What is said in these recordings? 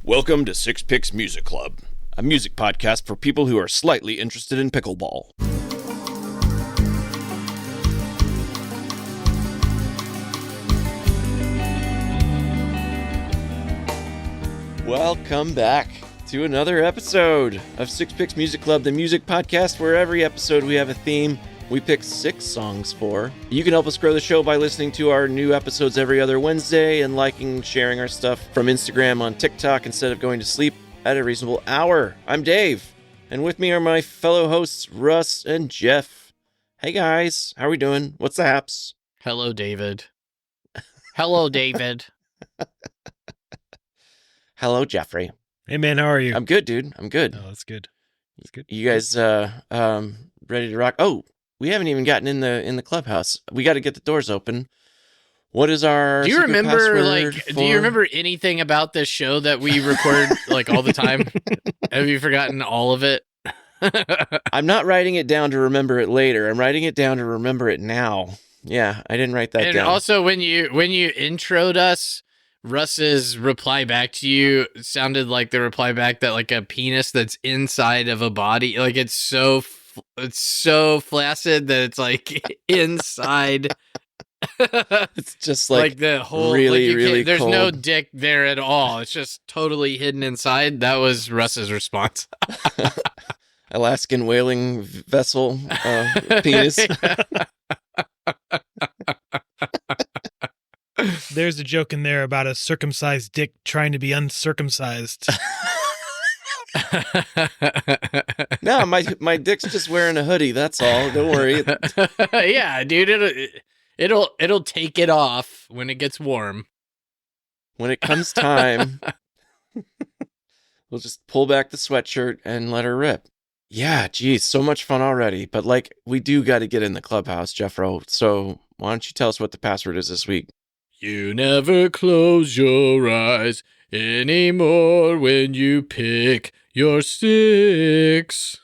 Welcome to Six Picks Music Club, a music podcast for people who are slightly interested in pickleball. Welcome back to another episode of Six Picks Music Club, the music podcast where every episode we have a theme we pick 6 songs for. You can help us grow the show by listening to our new episodes every other Wednesday and liking and sharing our stuff from Instagram on TikTok instead of going to sleep at a reasonable hour. I'm Dave, and with me are my fellow hosts Russ and Geoff. Hey guys, how are we doing? What's the haps? Hello, David. Hello, David. Hello, Jeffrey. Hey man, how are you? I'm good, dude. I'm good. Oh, that's good. That's good. You guys ready to rock? Oh, we haven't even gotten in the clubhouse. We got to get the doors open. What is our Do you remember anything about this show that we record like all the time? Have you forgotten all of it? I'm not writing it down to remember it later. I'm writing it down to remember it now. Yeah, I didn't write that down. And also when you introed us, Russ's reply back to you sounded like the reply back that like a penis that's inside of a body. Like it's so flaccid that it's like inside. It's just like the whole really there's cold. no dick there at all. It's just totally hidden inside. That was Russ's response. Alaskan whaling vessel penis. There's a joke in there about a circumcised dick trying to be uncircumcised. No, my dick's just wearing a hoodie. That's all. Don't worry. Yeah, dude, it'll take it off when it gets warm. When it comes time, we'll just pull back the sweatshirt and let her rip. Yeah, geez, so much fun already. But like, we do got to get in the clubhouse, Jeffro. So why don't you tell us what the password is this week? You never close your eyes anymore when you pick your 6.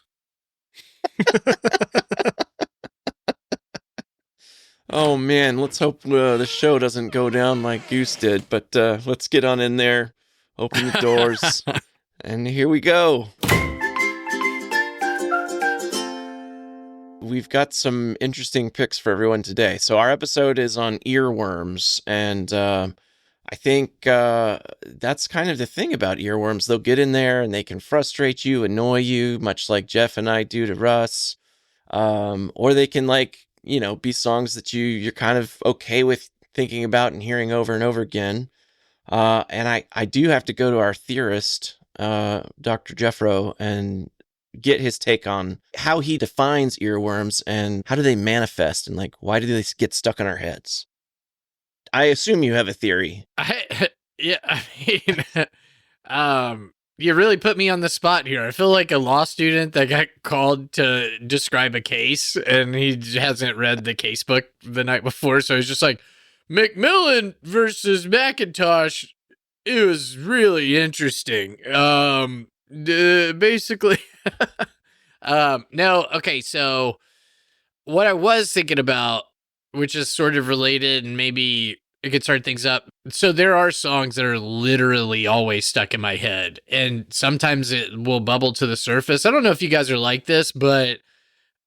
Oh man, let's hope the show doesn't go down like Goose did. But let's get on in there, open the doors, and here we go. We've got some interesting picks for everyone today. So our episode is on earworms, and I think that's kind of the thing about earworms. They'll get in there and they can frustrate you, annoy you, much like Geoff and I do to Russ. Or they can be songs that you're kind of okay with thinking about and hearing over and over again. And I do have to go to our theorist, Dr. Jeffro, and get his take on how he defines earworms and how do they manifest and why do they get stuck in our heads? I assume you have a theory. You really put me on the spot here. I feel like a law student that got called to describe a case and he hasn't read the case book the night before. So he's just like, McMillan versus McIntosh. It was really interesting. Basically, no. Okay. So what I was thinking about, which is sort of related and maybe it could start things up. So there are songs that are literally always stuck in my head and sometimes it will bubble to the surface. I don't know if you guys are like this, but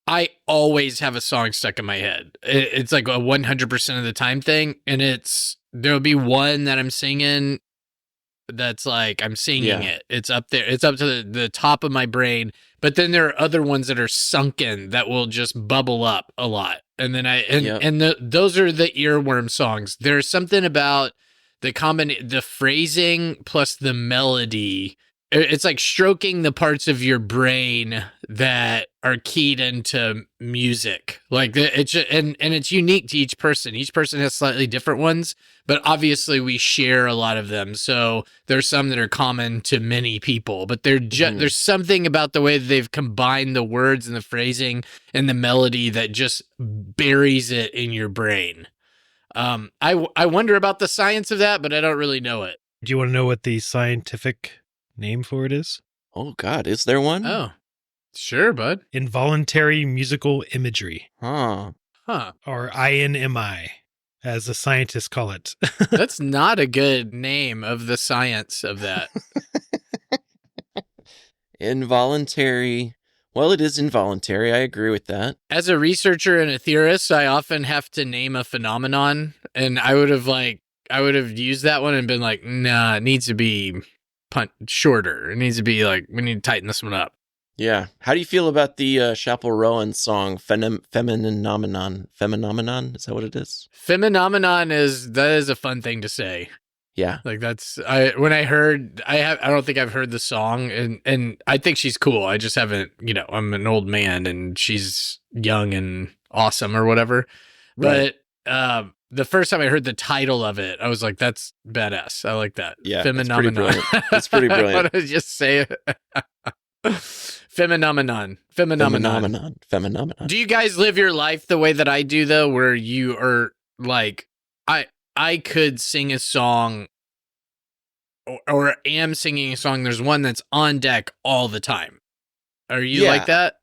I always have a song stuck in my head. It's like a 100% of the time thing. And there'll be one that I'm singing that's like I'm singing it. It's up there. It's up to the top of my brain. But then there are other ones that are sunken that will just bubble up a lot. And then those are the earworm songs. There's something about the phrasing plus the melody. It's like stroking the parts of your brain that are keyed into music. Like it's unique to each person. Each person has slightly different ones, but obviously we share a lot of them. So there's some that are common to many people, but there's something about the way that they've combined the words and the phrasing and the melody that just buries it in your brain. I wonder about the science of that, but I don't really know it. Do you want to know what the scientific name for it is? Oh God, is there one? Oh, sure, bud. Involuntary musical imagery. Huh. Or INMI, as the scientists call it. That's not a good name of the science of that. Involuntary. Well, it is involuntary. I agree with that. As a researcher and a theorist, I often have to name a phenomenon, and I would have used that one and been like, nah, it needs to be shorter. It needs to be like, we need to tighten this one up. Yeah. How do you feel about the Chapel Rowan song, Phenomenon? Phenomenon? Is that what it is? Phenomenon that is a fun thing to say. Yeah. Like I don't think I've heard the song, and I think she's cool. I just haven't, I'm an old man and she's young and awesome or whatever. Right. But the first time I heard the title of it, I was like, that's badass. I like that. Yeah. It's pretty brilliant. It's pretty I brilliant. want to just say it. Phenomenon. Do you guys live your life the way that I do, though, where you are like, I could sing a song or am singing a song. There's one that's on deck all the time. Are you like that?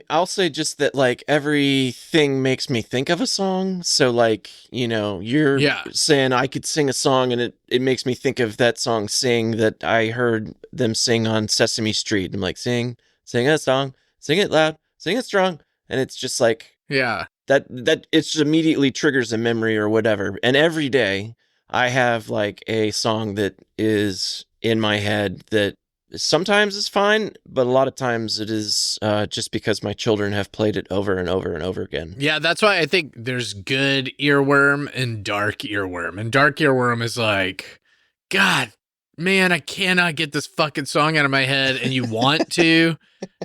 I'll say just that, like, everything makes me think of a song. So, like, you're saying I could sing a song, and it makes me think of that song Sing that I heard them sing on Sesame Street. I'm like, sing a song, sing it loud, sing it strong. And it's just like, yeah, that it just immediately triggers a memory or whatever. And every day I have like a song that is in my head that sometimes is fine, but a lot of times it is just because my children have played it over and over and over again. Yeah, that's why I think there's good earworm and dark earworm. And dark earworm is like, God, man, I cannot get this fucking song out of my head, and you want to.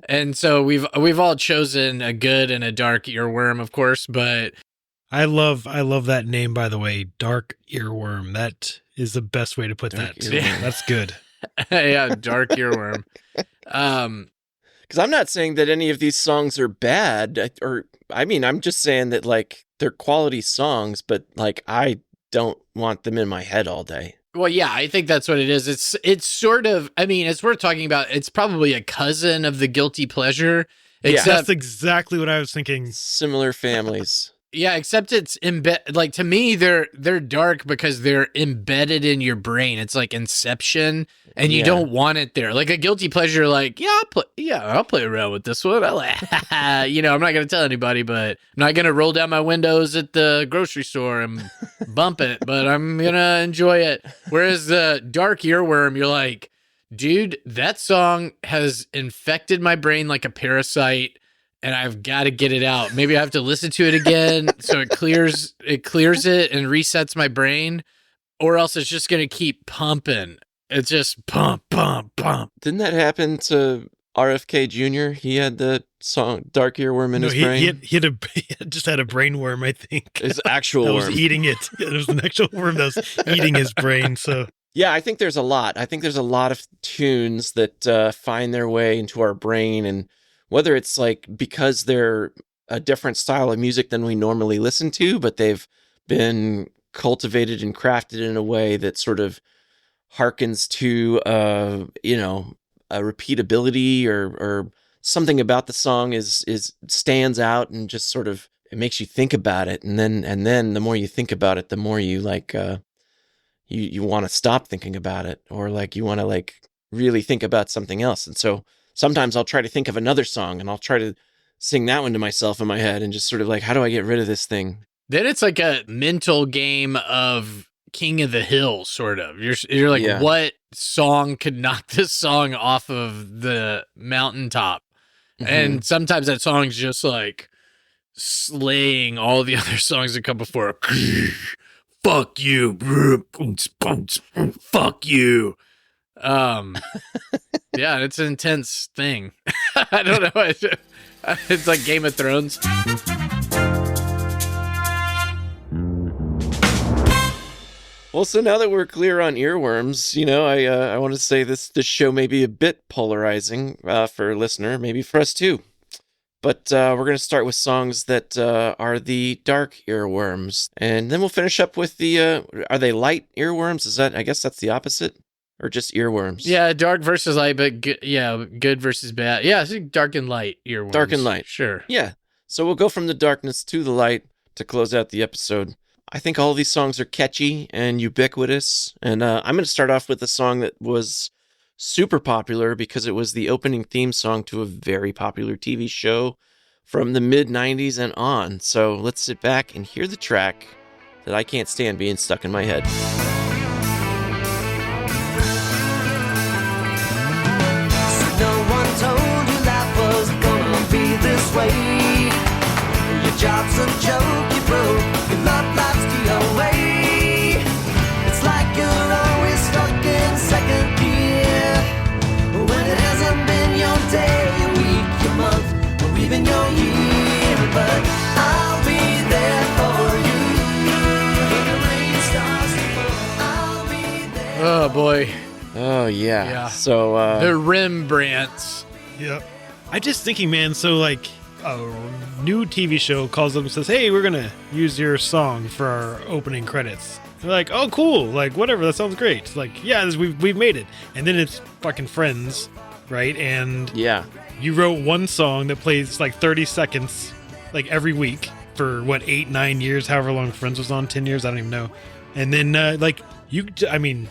And so we've all chosen a good and a dark earworm, of course, but I love that name, by the way, dark earworm. That is the best way to put that. Earworm. That's good. Yeah, dark earworm. Because I'm not saying that any of these songs are bad, I'm just saying that, like, they're quality songs, but, like, I don't want them in my head all day. Well, yeah, I think that's what it is. It's sort of, as we're talking about, it's probably a cousin of the guilty pleasure. Yeah, that's exactly what I was thinking. Similar families. Yeah, except it's like, to me, they're dark because they're embedded in your brain. It's like Inception, and you don't want it there. Like a guilty pleasure, like, I'll play around with this one. I'm not gonna tell anybody, but I'm not gonna roll down my windows at the grocery store and bump it, but I'm gonna enjoy it. Whereas the dark earworm, you're like, dude, that song has infected my brain like a parasite, and I've got to get it out. Maybe I have to listen to it again so it clears it and resets my brain, or else it's just going to keep pumping. It's just pump, pump, pump. Didn't that happen to RFK Jr.? He had the song Dark Earworm in his brain. He just had a brain worm, I think. His actual that worm. was eating it. It was an actual worm that was eating his brain. So yeah, I think there's a lot. I think there's a lot of tunes that find their way into our brain, and whether it's like because they're a different style of music than we normally listen to, but they've been cultivated and crafted in a way that sort of harkens to, a repeatability or something about the song is stands out and just sort of, it makes you think about it. And then the more you think about it, the more you like, you want to stop thinking about it, or like you want to like really think about something else. And so sometimes I'll try to think of another song and I'll try to sing that one to myself in my head and just sort of like, how do I get rid of this thing? Then it's like a mental game of King of the Hill, sort of. You're like, what song could knock this song off of the mountaintop? Mm-hmm. And sometimes that song's just like slaying all the other songs that come before. Fuck you. Fuck you. Yeah, it's an intense thing. I don't know. It's like Game of Thrones. Well, so now that we're clear on earworms, I want to say this show may be a bit polarizing for a listener, maybe for us too. But we're going to start with songs that are the dark earworms, and then we'll finish up with the are they light earworms? I guess that's the opposite. Or just earworms? Yeah, dark versus light, but good versus bad. Yeah, I think dark and light earworms. Dark and light. Sure. Yeah. So we'll go from the darkness to the light to close out the episode. I think all of these songs are catchy and ubiquitous. And I'm going to start off with a song that was super popular because it was the opening theme song to a very popular TV show from the mid-90s and on. So let's sit back and hear the track that I can't stand being stuck in my head. No one told you life was gonna be this way. Your job's a joke, you broke. Your love life's the away. It's like you're always stuck in second gear. When it hasn't been your day, your week, your month, or even your year. But I'll be there for you. When the rain starts to fall, I'll be there. Oh boy, Oh, yeah. Yeah. So, the Rembrandts. Yep. I'm just thinking, man, so like a new TV show calls up and says, hey, we're going to use your song for our opening credits. They're like, oh, cool. Like, whatever. That sounds great. It's like, yeah, we've made it. And then it's fucking Friends, right? And yeah. you wrote one song that plays like 30 seconds, like every week for what, 8, 9 years, however long Friends was on, 10 years, I don't even know. And then,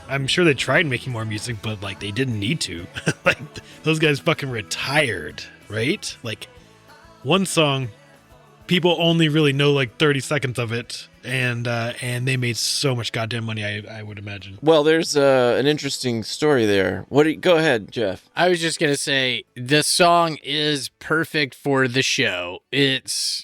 I'm sure they tried making more music, but like they didn't need to. Like those guys fucking retired, right? Like one song, people only really know like 30 seconds of it, and they made so much goddamn money. I would imagine. Well, there's an interesting story there. Go ahead, Geoff. I was just gonna say the song is perfect for the show. It's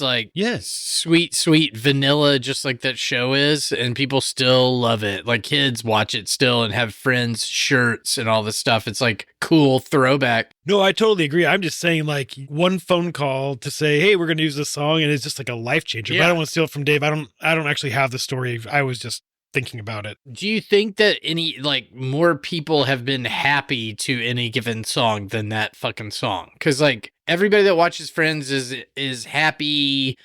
like Yes. sweet vanilla, just like that show is, and people still love it. Like kids watch it still and have Friends shirts and all this stuff. It's like cool throwback. No, I totally agree. I'm just saying, like, one phone call to say, hey, we're going to use this song, and it's just like a life changer. But I Yeah. don't want to steal it from Dave. I don't actually have the story. I was just thinking about it. Do you think that any more people have been happy to any given song than that fucking song? Because like everybody that watches Friends is happy.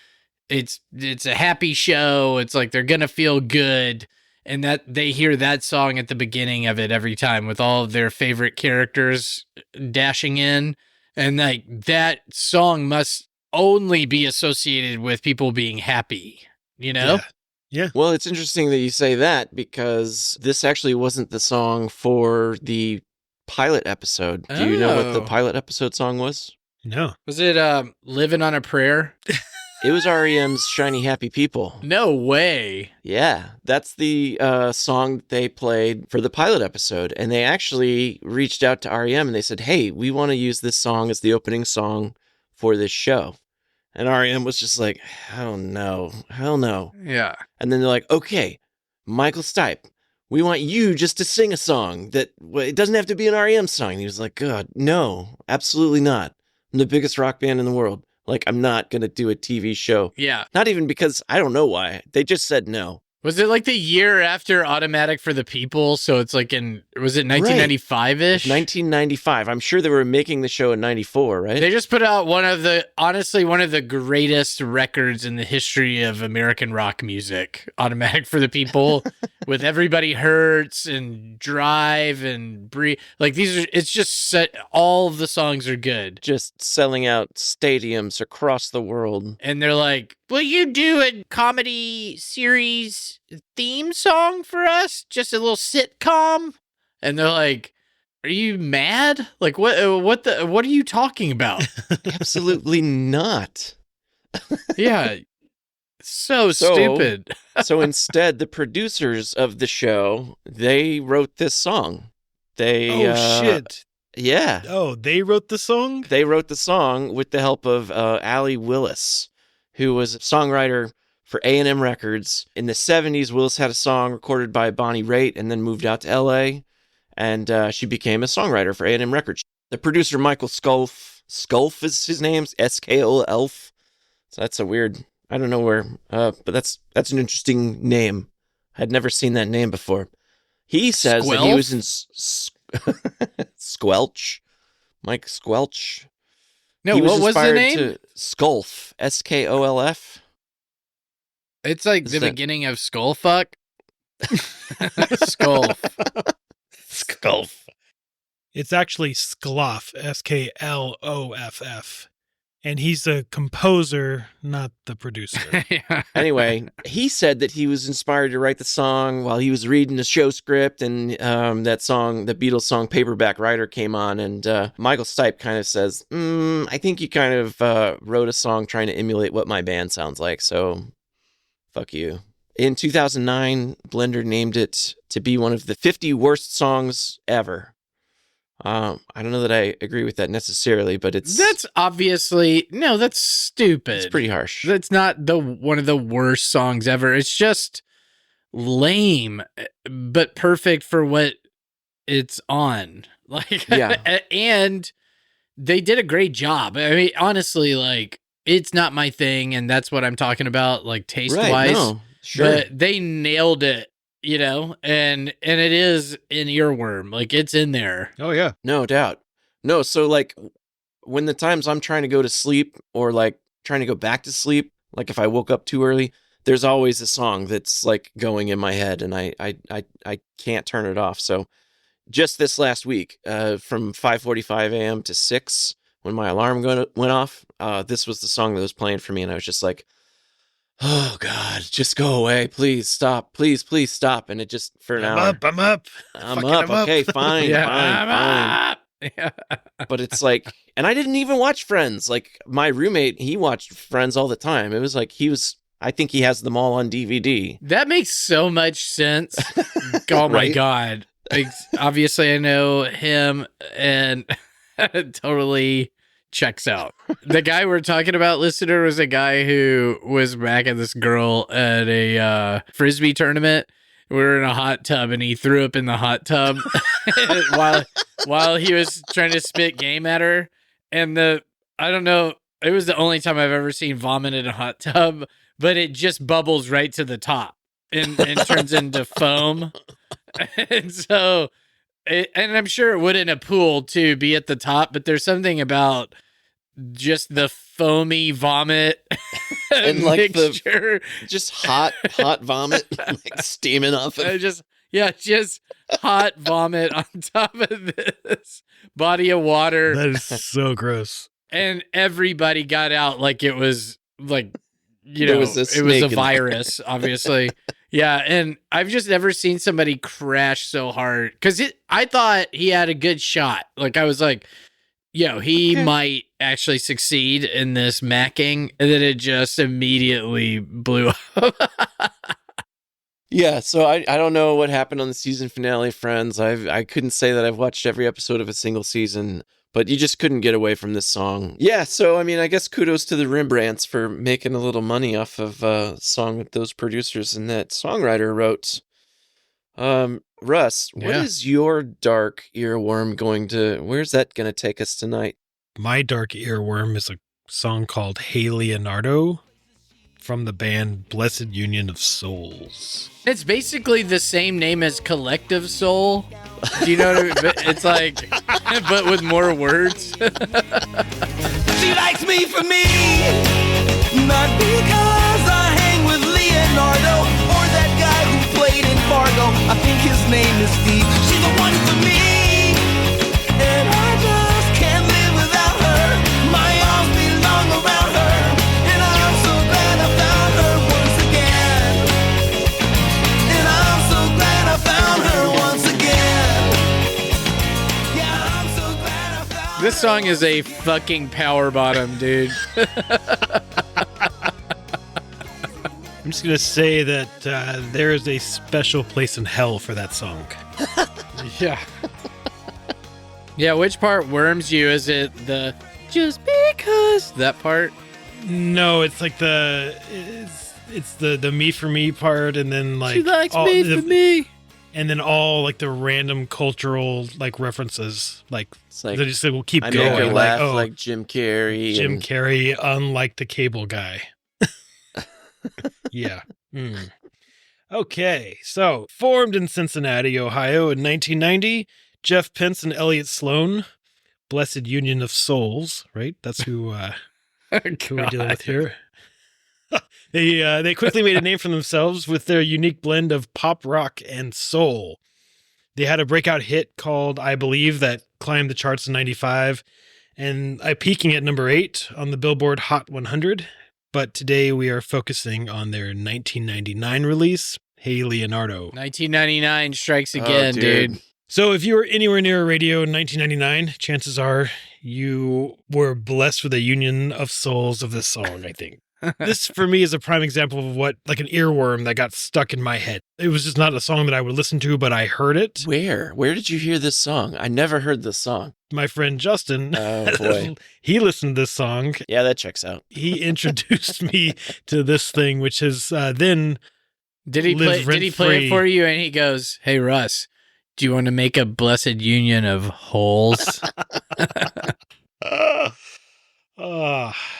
It's a happy show. It's like they're gonna feel good, and that they hear that song at the beginning of it every time with all of their favorite characters dashing in, and like that song must only be associated with people being happy. You know? Yeah. Well, it's interesting that you say that because this actually wasn't the song for the pilot episode. Do you know what the Oh. pilot episode song was? No. Was it Living on a Prayer? It was REM's Shiny Happy People. No way. Yeah, that's the song that they played for the pilot episode. And they actually reached out to REM and they said, hey, we want to use this song as the opening song for this show. And REM was just like, hell no. Yeah. And then they're like, okay, Michael Stipe, we want you just to sing a song that it doesn't have to be an REM song. And he was like, God, no, absolutely not. I'm the biggest rock band in the world. Like, I'm not going to do a TV show. Yeah. Not even because I don't know why. They just said no. Was it like the year after Automatic for the People? So it's like was it 1995-ish? 1995. I'm sure they were making the show in 94, right? They just put out one of the greatest records in the history of American rock music, Automatic for the People, with Everybody Hurts and Drive and Breathe. Like it's just all of the songs are good. Just selling out stadiums across the world. And they're like, will you do a comedy series theme song for us? Just a little sitcom? And they're like, are you mad? Like, what are you talking about? Absolutely not. Yeah. So stupid. So instead, the producers of the show, they wrote this song. Shit. Yeah. Oh, they wrote the song? They wrote the song with the help of Allie Willis, who was a songwriter for A&M Records. In the 70s, Willis had a song recorded by Bonnie Raitt and then moved out to L.A., and she became a songwriter for A&M Records. The producer, Michael Skulf is his name, Skolf. So that's a weird, I don't know where, but that's an interesting name. I'd never seen that name before. He says that he was in Squelch. Mike Squelch. No, He what was the inspired name? to Skolf, Skolf. It's like Is the that- beginning of Skullfuck. Skull. Skulf. It's actually Skloff, Skloff. And he's a composer, not the producer. Yeah. Anyway, he said that he was inspired to write the song while he was reading the show script, and that song, the Beatles song Paperback Writer, came on, and Michael Stipe kind of says, I think you kind of wrote a song trying to emulate what my band sounds like, so fuck you. In 2009, Blender named it to be one of the 50 worst songs ever. I don't know that I agree with that necessarily, but That's obviously that's stupid. it's pretty harsh. That's not one of the worst songs ever. It's just lame, but perfect for what it's on. Like, Yeah. And they did a great job. I mean, honestly, like, it's not my thing, and that's what I'm talking about, like, taste-wise. Right, no, sure. But they nailed it, and it is an earworm. Like, it's in there. Oh, yeah. No doubt. No, so like when the times I'm trying to go to sleep or like trying to go back to sleep, like if I woke up too early, there's always a song that's like going in my head and I can't turn it off. So just this last week, from 5:45 a.m. to 6, when my alarm went off, this was the song that was playing for me, and I was just like, oh God, just go away. Please stop. Please stop. And it just, for an hour. I'm up. I'm Fucking up. I'm up. Okay, fine, Yeah, fine. Yeah. But it's like, and I didn't even watch Friends. Like my roommate, he watched Friends all the time. It was like I think he has them all on DVD. That makes so much sense. Oh my Right? God. Obviously, I know him, and it totally checks out. The guy we're talking about, listener, was a guy who was back at this girl at a Frisbee tournament. We were in a hot tub, and he threw up in the hot tub while he was trying to spit game at her. And I don't know, it was the only time I've ever seen vomit in a hot tub, but it just bubbles right to the top and turns into foam. And so, and I'm sure it would in a pool too, be at the top, but there's something about just the foamy vomit And like mixture. Just hot vomit, like steaming off of. Just hot vomit on top of this body of water. That is so gross. And everybody got out like it was like, There was a it was snake a in there. virus, obviously. Yeah, and I've just never seen somebody crash so hard, because I thought he had a good shot. Like, I was like, he might actually succeed in this macking, and then it just immediately blew up. Yeah, so I don't know what happened on the season finale, Friends. I couldn't say that I've watched every episode of a single season, but you just couldn't get away from this song. Yeah, so I mean, I guess kudos to the Rembrandts for making a little money off of a song that those producers and that songwriter wrote. Russ, what Yeah. is your dark earworm where's that going to take us tonight? My dark earworm is a song called Hey Leonardo from the band Blessed Union of Souls. It's basically the same name as Collective Soul. Do you know what I mean? But it's like, but with more words. She likes me for me, not because I hang with Leonardo or that guy who played in Fargo. I think his name is Steve. She's the one for me, and I just can't live without her. My arms belong around her, and I'm so glad I found her once again. And I'm so glad I found her once again. Yeah, I'm so glad I found This song is a fucking power bottom, dude. I'm just going to say that there is a special place in hell for that song. Yeah. Yeah, which part worms you? Is it the just because that part? No, it's like it's the me for me part, and then like She likes all me the- for me. and then all like the random cultural like references, like It's like, they just will keep I going. make her laugh oh, like Jim Carrey. Jim and- Carrey, unlike the cable guy. Yeah. Mm. Okay, so formed in Cincinnati, Ohio in 1990, Geoff Pence and Elliot Sloan, Blessed Union of Souls, right? That's who we're dealing with here. They quickly made a name for themselves with their unique blend of pop rock and soul. They had a breakout hit called I Believe that climbed the charts in 95, and peaking at number 8 on the Billboard Hot 100. But today we are focusing on their 1999 release, Hey Leonardo. 1999 strikes again, dude. So if you were anywhere near a radio in 1999, chances are you were blessed with a union of souls of this song, I think. This, for me, is a prime example of what, like an earworm that got stuck in my head. It was just not a song that I would listen to, but I heard it. Where? Where did you hear this song? I never heard this song. My friend Justin, Oh, boy. he listened to this song. Yeah, that checks out. He introduced me to this thing, which has then Did he play it for you? And he goes, "Hey Russ, do you want to make a blessed union of holes?"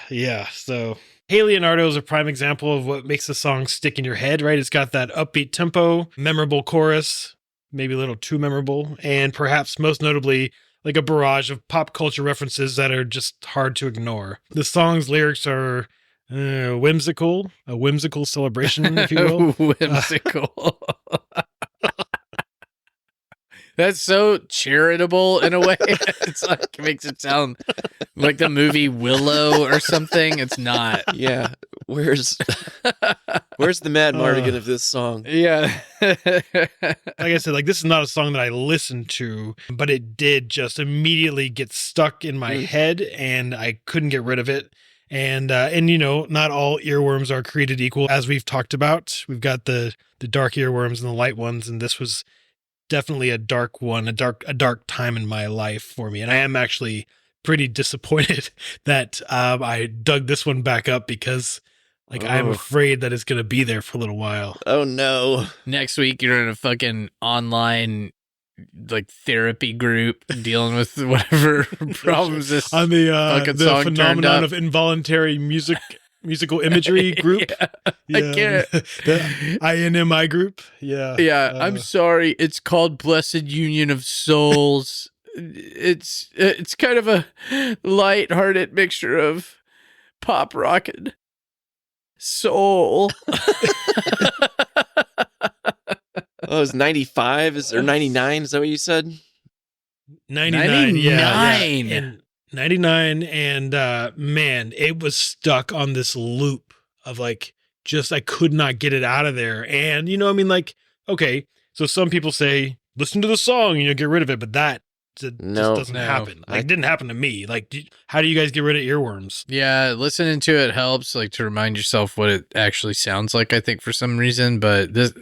Yeah. So Hey Leonardo is a prime example of what makes a song stick in your head, right? It's got that upbeat tempo, memorable chorus, maybe a little too memorable, and perhaps most notably, like a barrage of pop culture references that are just hard to ignore. The song's lyrics are whimsical, a whimsical celebration, if you will. Whimsical. That's so charitable in a way. It's like, it makes it sound like the movie Willow or something. It's not. Yeah. Where's the Mad Mardigan of this song? Yeah. Like I said, like, this is not a song that I listened to, but it did just immediately get stuck in my head, and I couldn't get rid of it. And you know, not all earworms are created equal, as we've talked about. We've got the dark earworms and the light ones, and this was definitely a dark one, a dark time in my life for me. And I am actually pretty disappointed that I dug this one back up, because I'm afraid that it's going to be there for a little while. Oh, no. Next week, you're in a fucking online like therapy group dealing with whatever problems this on the fucking song phenomenon of involuntary musical imagery group. Yeah. I can't. The INMI group. Yeah. Yeah. I'm sorry. It's called Blessed Union of Souls. It's kind of a light-hearted mixture of pop rock and soul. Oh, it was 95 or 99? Is that what you said? 99. Yeah. And 99, and man, it was stuck on this loop of like, just I could not get it out of there. And you know, I mean, like, okay, so some people say listen to the song and you'll get rid of it, but that just doesn't happen. Like, it didn't happen to me. Like, how do you guys get rid of earworms? Yeah, listening to it helps, like, to remind yourself what it actually sounds like, I think, for some reason. But this,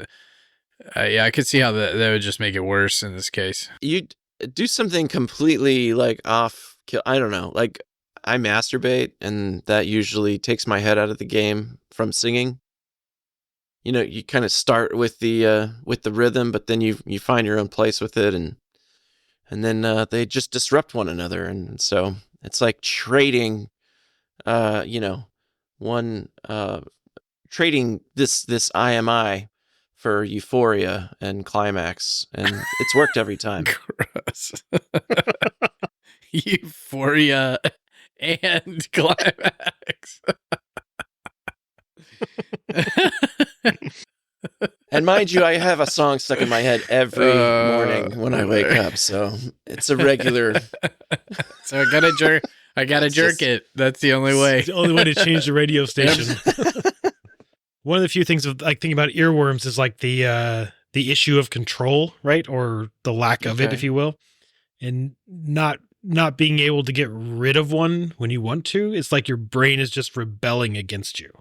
yeah, I could see how that would just make it worse in this case. You do something completely like off. I don't know. Like, I masturbate, and that usually takes my head out of the game from singing. You know, you kind of start with the rhythm, but then you find your own place with it, and then they just disrupt one another, and so it's like trading, trading this IMI for Euphoria and Climax, and it's worked every time. Gross. Euphoria and Climax. And mind you, I have a song stuck in my head every morning when I wake up, so it's a regular. So I gotta jerk it. That's the only way. It's the only way to change the radio station. One of the few things of like thinking about earworms is like the issue of control, right? Or the lack of it, if you will. And not being able to get rid of one when you want to. It's like your brain is just rebelling against you.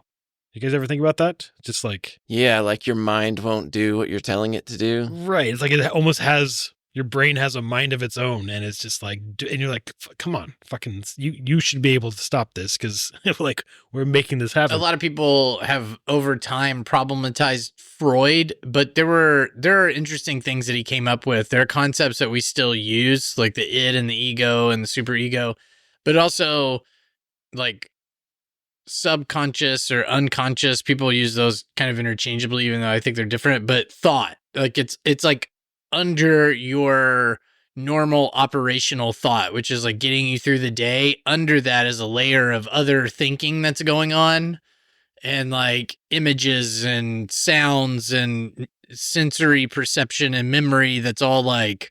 You guys ever think about that? Just like... Yeah, like your mind won't do what you're telling it to do. Right. It's like it almost has... Your brain has a mind of its own, and it's just like... And you're like, come on, fucking... You should be able to stop this, because like, we're making this happen. A lot of people have, over time, problematized Freud, but there are interesting things that he came up with. There are concepts that we still use, like the id and the ego and the superego, but also, like... subconscious or unconscious, people use those kind of interchangeably, even though I think they're different. But thought, like it's like under your normal operational thought, which is like getting you through the day. Under that is a layer of other thinking that's going on, and like images and sounds and sensory perception and memory that's all like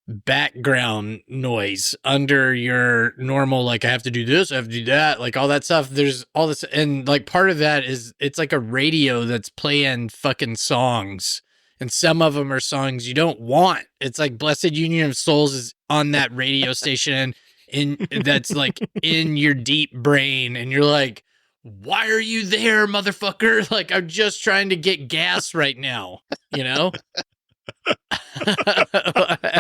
background noise under your normal, like I have to do this, I have to do that, like all that stuff. There's all this, and like part of that is it's like a radio that's playing fucking songs, and some of them are songs you don't want. It's like Blessed Union of Souls is on that radio station in that's like in your deep brain, and you're like, why are you there, motherfucker? Like, I'm just trying to get gas right now, you know?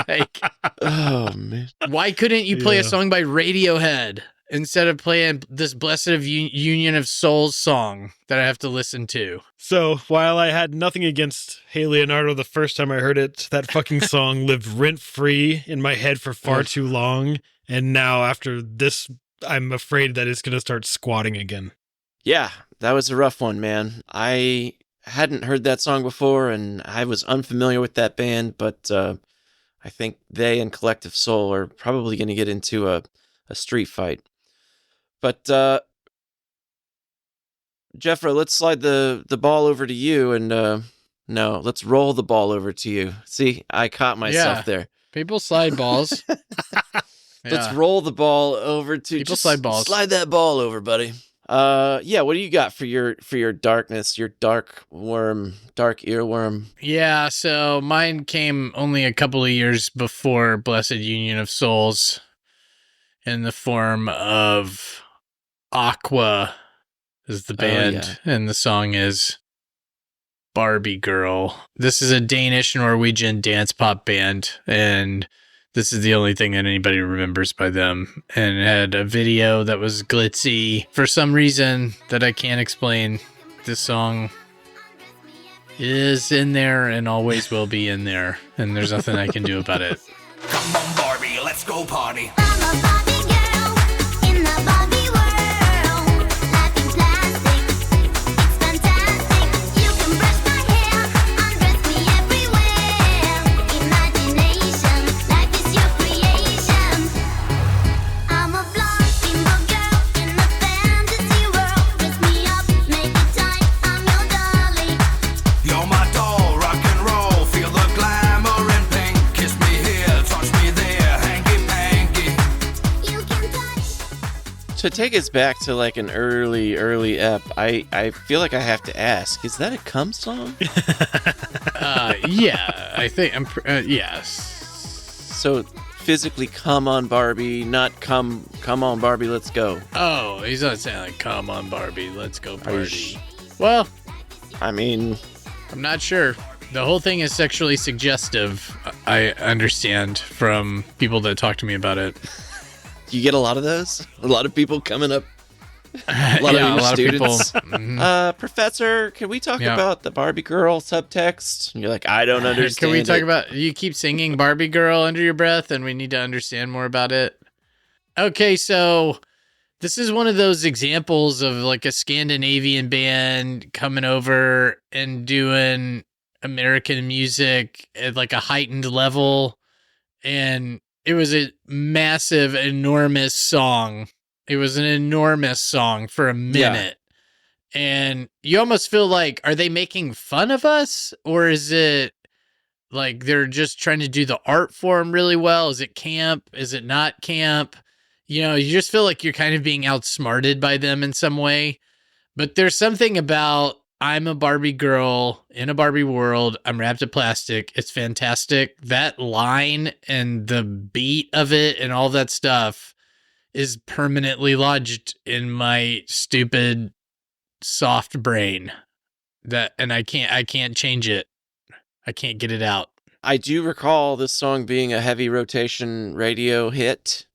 Like, Oh man. why couldn't you play a Yeah. song by Radiohead instead of playing this Blessed of Union of Souls song that I have to listen to? So while I had nothing against Hey Leonardo the first time I heard it, that fucking song lived rent-free in my head for far too long. And now after this, I'm afraid that it's going to start squatting again. Yeah, that was a rough one, man. I hadn't heard that song before, and I was unfamiliar with that band, but I think they and Collective Soul are probably going to get into a street fight. But Jeffro, let's slide the ball over to you, and no, let's roll the ball over to you. See, I caught myself Yeah. there. People slide balls. Let's Yeah. roll the ball over to People slide balls. Slide that ball over, buddy. Yeah, what do you got for your darkness, your dark earworm? Yeah, so mine came only a couple of years before Blessed Union of Souls in the form of Aqua is the band, and the song is Barbie Girl. This is a Danish-Norwegian dance pop band, and this is the only thing that anybody remembers by them. And it had a video that was glitzy. For some reason that I can't explain, this song is in there and always will be in there. And there's nothing I can do about it. Come on, Barbie, let's go party. I'm a Barbie girl in the Barbie world. Life in plastic, it's fantastic. You can brush my hair, undress me everywhere. Imagination, life is your creation. I'm a blonde bimbo girl in a fantasy world. Dress me up, make it tight, I'm your dolly. You're my doll, rock and roll. Feel the glamour and pink. Kiss me here, touch me there, hanky panky. You can touch. To take us back to like an early ep, I feel like I have to ask, is that a cum song? Yeah, I think yes. So physically come on Barbie, not come on Barbie, let's go. Oh, he's not saying like, come on, Barbie, let's go Are you party. Well, I mean, I'm not sure. The whole thing is sexually suggestive, I understand from people that talk to me about it. you get a lot of those? A lot of people coming up. A lot Yeah, of your a lot of people. students. Mhm. Professor, can we talk Yeah. about the Barbie girl subtext? And you're like, I don't understand. Can we talk it. about, you keep singing Barbie Girl under your breath and we need to understand more about it? Okay, so this is one of those examples of like a Scandinavian band coming over and doing American music at like a heightened level. And it was a massive, enormous song. It was an enormous song for a minute. And you almost feel like, are they making fun of us? Or is it like they're just trying to do the art form really well? Is it camp? Is it not camp? You know, you just feel like you're kind of being outsmarted by them in some way. But there's something about, I'm a Barbie girl in a Barbie world. I'm wrapped in plastic. It's fantastic. That line and the beat of it and all that stuff is permanently lodged in my stupid soft brain. And I can't change it. I can't get it out. I do recall this song being a heavy rotation radio hit,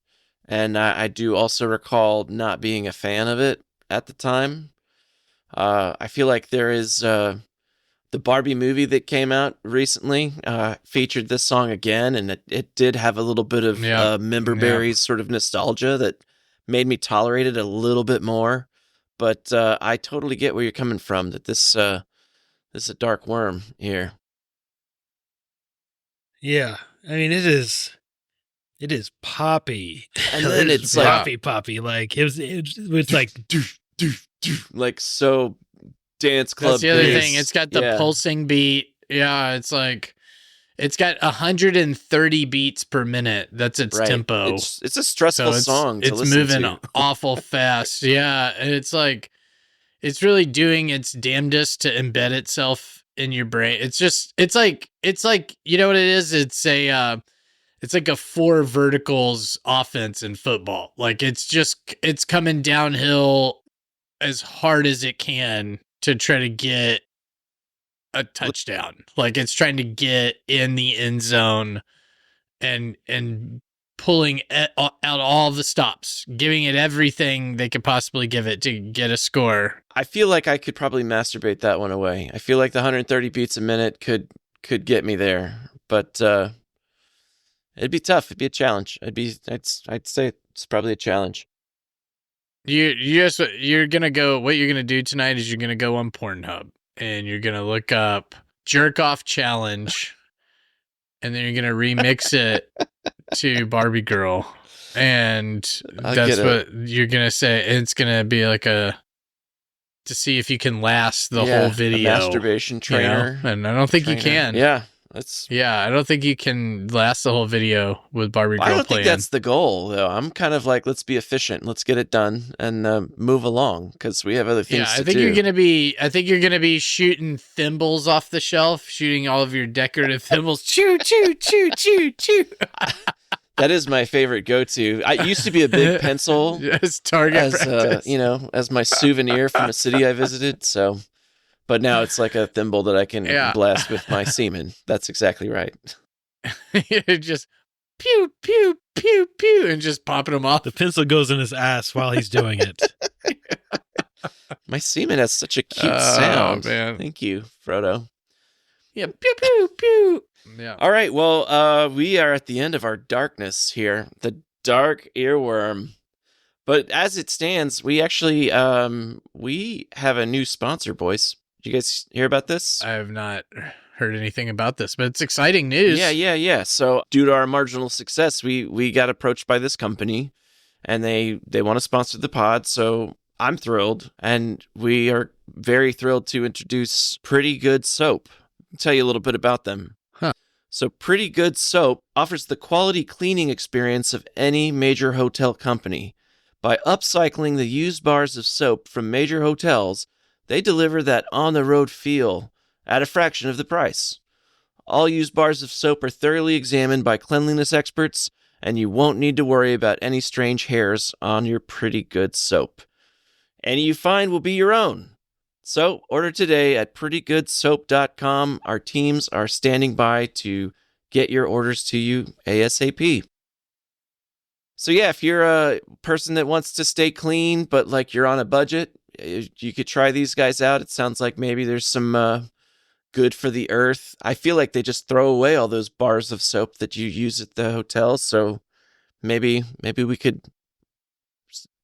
and I do also recall not being a fan of it at the time. I feel like there is the Barbie movie that came out recently featured this song again, and it did have a little bit of Member Berries sort of nostalgia that made me tolerate it a little bit more. But I totally get where you're coming from, that this is a dark worm here. Yeah. I mean, it is poppy. And then it's like poppy. Like it was like, like so dance club. That's the other bass. thing. It's got the Yeah. pulsing beat. Yeah, it's like It's got 130 beats per minute. That's its Right. tempo. It's a stressful song to It's listen moving to. awful fast. Yeah, and it's like it's really doing its damnedest to embed itself in your brain. It's like you know what it is? It's like a 4 verticals offense in football. Like it's coming downhill as hard as it can to try to get a touchdown. Like it's trying to get in the end zone and pulling out all the stops, giving it everything they could possibly give it to get a score. I feel like I could probably masturbate that one away. I feel like the 130 beats a minute could get me there, but it'd be tough. It'd be a challenge. I'd say it's probably a challenge. You're gonna go. What you're gonna do tonight is you're gonna go on Pornhub and you're gonna look up jerk off challenge, and then you're gonna remix it to Barbie Girl, and that's what you're gonna say. It's gonna be like to see if you can last the whole video. A masturbation trainer, and I don't think you can. Yeah, I don't think you can last the whole video with Barbie Girl. I don't playing. think that's the goal, though. I'm kind of like, let's be efficient, let's get it done, and move along because we have other things to do. I think you're gonna be shooting thimbles off the shelf, shooting all of your decorative thimbles. Choo choo choo choo choo. That is my favorite go-to. I used to be a big pencil as target practice. As my souvenir from a city I visited. So, but now it's like a thimble that I can blast with my semen. That's exactly right. You're just pew pew pew pew and just popping them off. The pencil goes in his ass while he's doing it. My semen has such a cute sound. Man. Thank you, Frodo. Yeah, pew pew pew. Yeah. All right. Well, we are at the end of our darkness here. The dark earworm. But as it stands, we actually we have a new sponsor, boys. Did you guys hear about this? I have not heard anything about this, but it's exciting news. Yeah. So due to our marginal success, we got approached by this company, and they want to sponsor the pod. So I'm thrilled, and we are very thrilled to introduce Pretty Good Soap. I'll tell you a little bit about them. So Pretty Good Soap offers the quality cleaning experience of any major hotel company. By upcycling the used bars of soap from major hotels, they deliver that on-the-road feel at a fraction of the price. All used bars of soap are thoroughly examined by cleanliness experts, and you won't need to worry about any strange hairs on your Pretty Good Soap. Any you find will be your own. So, order today at prettygoodsoap.com. Our teams are standing by to get your orders to you ASAP. So yeah, if you're a person that wants to stay clean, but like you're on a budget, you could try these guys out. It sounds like maybe there's some good for the earth. I feel like they just throw away all those bars of soap that you use at the hotel. So maybe we could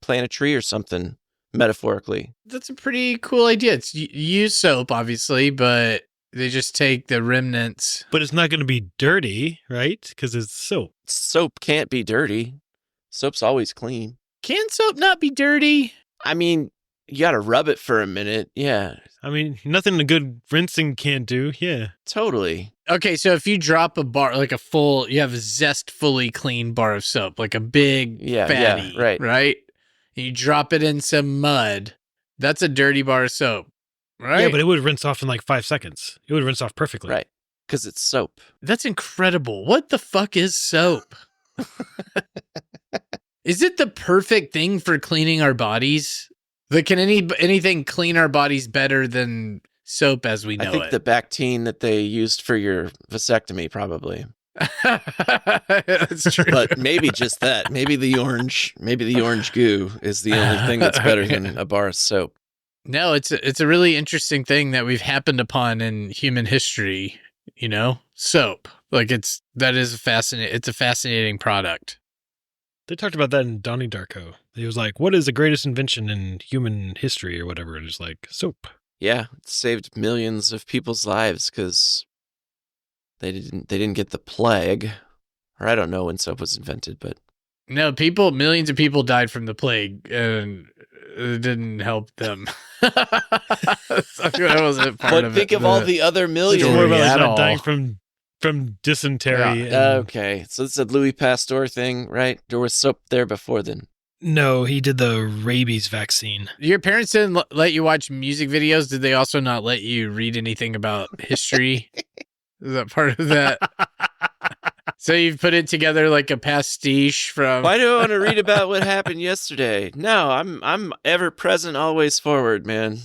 plant a tree or something. Metaphorically. That's a pretty cool idea. It's used soap, obviously, but they just take the remnants. But it's not going to be dirty, right? Because it's soap. Soap can't be dirty. Soap's always clean. Can soap not be dirty? I mean, you got to rub it for a minute. Yeah. I mean, nothing a good rinsing can't do. Yeah. Totally. Okay, so if you drop a bar, like you have a zestfully clean bar of soap, like a big fatty, right? You drop it in some mud, that's a dirty bar of soap, right? Yeah, but it would rinse off in like 5 seconds. It would rinse off perfectly. Right. Because it's soap. That's incredible. What the fuck is soap? Is it the perfect thing for cleaning our bodies? Like, can anything clean our bodies better than soap as we know it? I think the Bactine that they used for your vasectomy, probably. That's true. But maybe just that. Maybe the orange goo is the only thing that's better than a bar of soap. No, it's a really interesting thing that we've happened upon in human history, soap. Like it's a fascinating product. They talked about that in Donnie Darko. He was like, what is the greatest invention in human history or whatever? And it's like soap. Yeah, it saved millions of people's lives because they didn't get the plague, or I don't know when soap was invented, but no, millions of people died from the plague, and it didn't help them. That wasn't part but of think it. of all the other millions. It's more about at like not all. dying from from dysentery. and- Okay, so this is a Louis Pasteur thing, right? There was soap there before then. No, he did the rabies vaccine. Your parents didn't let you watch music videos. Did they also not let you read anything about history? Is that part of that? So you've put it together like a pastiche from. Why do I want to read about what happened yesterday? No, I'm ever present, always forward, man.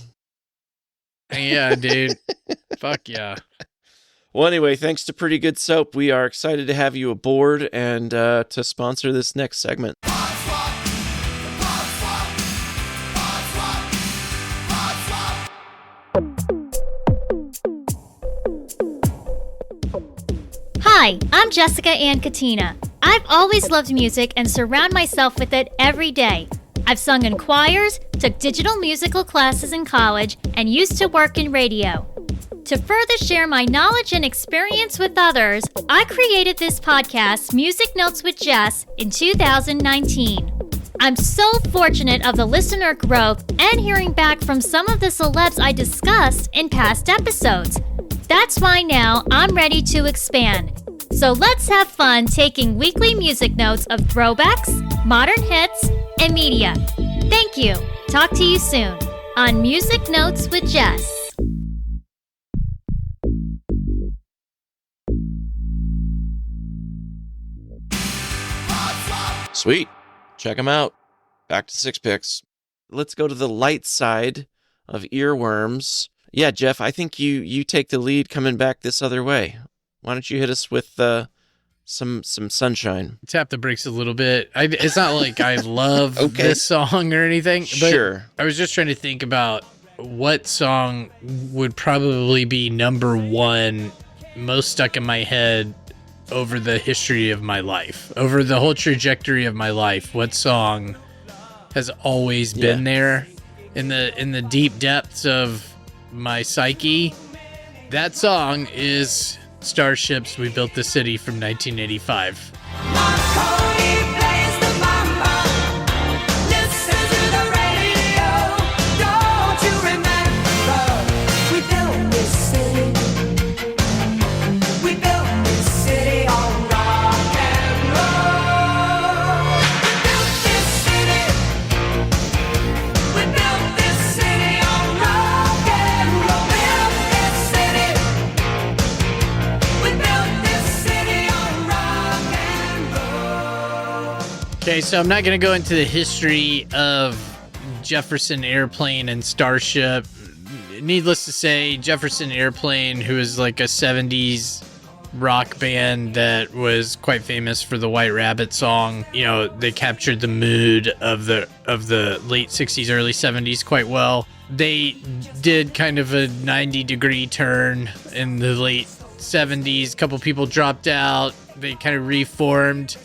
Yeah, dude. Fuck yeah. Well, anyway, thanks to Pretty Good Soap, we are excited to have you aboard and to sponsor this next segment. Hi, I'm Jessica Ann Katina. I've always loved music and surround myself with it every day. I've sung in choirs, took digital musical classes in college, and used to work in radio. To further share my knowledge and experience with others, I created this podcast, Music Notes with Jess, in 2019. I'm so fortunate of the listener growth and hearing back from some of the celebs I discussed in past episodes. That's why now I'm ready to expand. So let's have fun taking weekly music notes of throwbacks, modern hits, and media. Thank you. Talk to you soon on Music Notes with Jess. Sweet. Check them out. Back to Six Picks. Let's go to the light side of Earworms. Yeah, Geoff, I think you take the lead coming back this other way. Why don't you hit us with some sunshine? Tap the brakes a little bit. It's not like I love Okay. this song or anything, but Sure. I was just trying to think about what song would probably be number one most stuck in my head over the history of my life, over the whole trajectory of my life. What song has always been there in the deep depths of my psyche? That song is Starship's "We Built the City" from 1985. Okay, so I'm not going to go into the history of Jefferson Airplane and Starship. Needless to say, Jefferson Airplane, who is like a 70s rock band that was quite famous for the White Rabbit song, you know, they captured the mood of the late 60s, early 70s quite well. They did kind of a 90-degree turn in the late 70s. A couple people dropped out. They kind of reformed.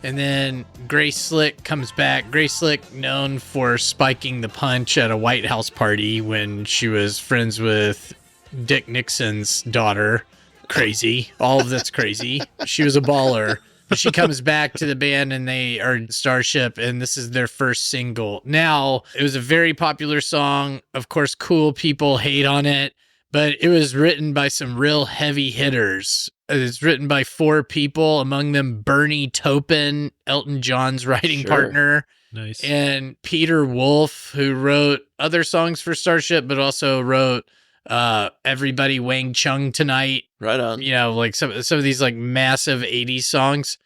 And then Grace Slick comes back. Grace Slick, known for spiking the punch at a White House party when she was friends with Dick Nixon's daughter. Crazy. All of that's crazy. She was a baller. But she comes back to the band and they are Starship, and this is their first single. Now, it was a very popular song. Of course, cool people hate on it, but it was written by some real heavy hitters. It's written by 4 people, among them Bernie Taupin, Elton John's writing partner, Nice. and Peter Wolf, who wrote other songs for Starship, but also wrote Everybody Wang Chung Tonight. Right on. You know, like some of these like massive 80s songs.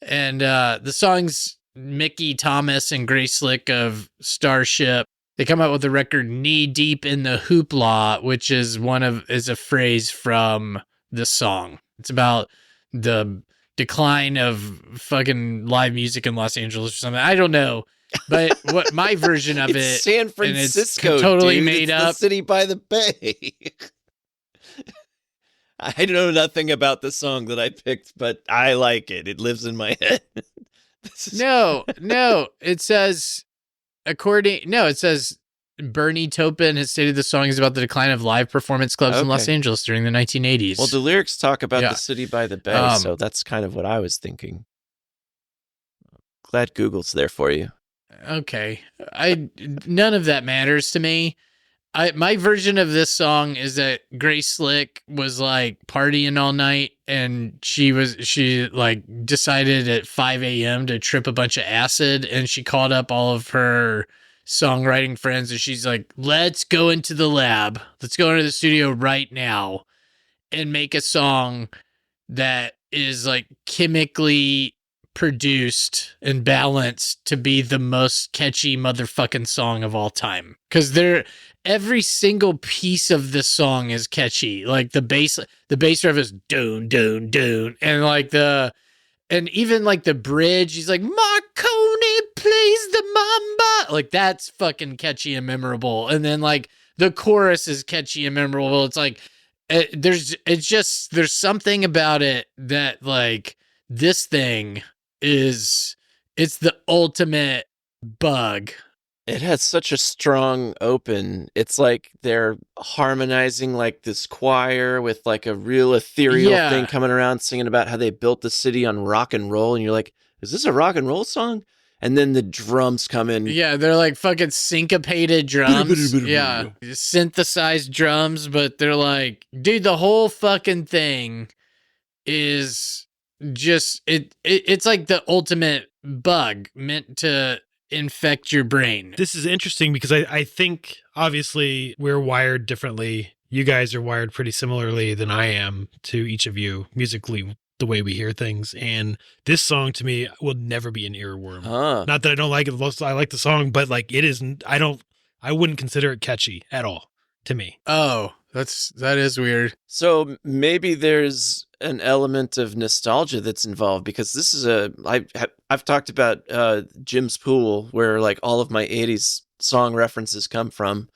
And the songs Mickey Thomas and Grace Slick of Starship, they come out with the record Knee Deep in the Hoopla, which is a phrase from the song. It's about the decline of fucking live music in Los Angeles or something. I don't know. But what my version of It's it, San and it's Francisco, totally dude. made It's up. the city by the bay. I know nothing about the song that I picked, but I like it. It lives in my head. No, it says Bernie Taupin has stated the song is about the decline of live performance clubs in Los Okay. Angeles during the 1980s. Well, the lyrics talk about Yeah. the city by the bay, so that's kind of what I was thinking. Glad Google's there for you. Okay. None of that matters to me. My version of this song is that Grace Slick was like partying all night, and she like decided at 5 a.m. to trip a bunch of acid, and she called up all of her songwriting friends, and she's like, let's go into the lab. Let's go into the studio right now and make a song that is like chemically produced and balanced to be the most catchy motherfucking song of all time. Because every single piece of this song is catchy. Like the bass riff is doon doon doon, and like and even like the bridge, he's like, Marconi plays the mamba. Like that's fucking catchy and memorable. And then like the chorus is catchy and memorable. It's like there's something about it that like this thing it's the ultimate bug. It has such a strong open. It's like they're harmonizing like this choir with like a real ethereal Yeah. thing coming around singing about how they built the city on rock and roll. And you're like, is this a rock and roll song? And then the drums come in. Yeah, they're like fucking syncopated drums. Yeah, synthesized drums, but they're like, dude, the whole fucking thing is just it's like the ultimate bug meant to infect your brain. This is interesting because I think obviously we're wired differently. You guys are wired pretty similarly than I am to each of you musically, the way we hear things. And this song to me will never be an earworm. Huh. Not that I don't like it. I like the song, but like it isn't, I wouldn't consider it catchy at all to me. Oh, that is weird. So maybe there's an element of nostalgia that's involved, because this is I've talked about Jim's Pool, where like all of my 80s song references come from.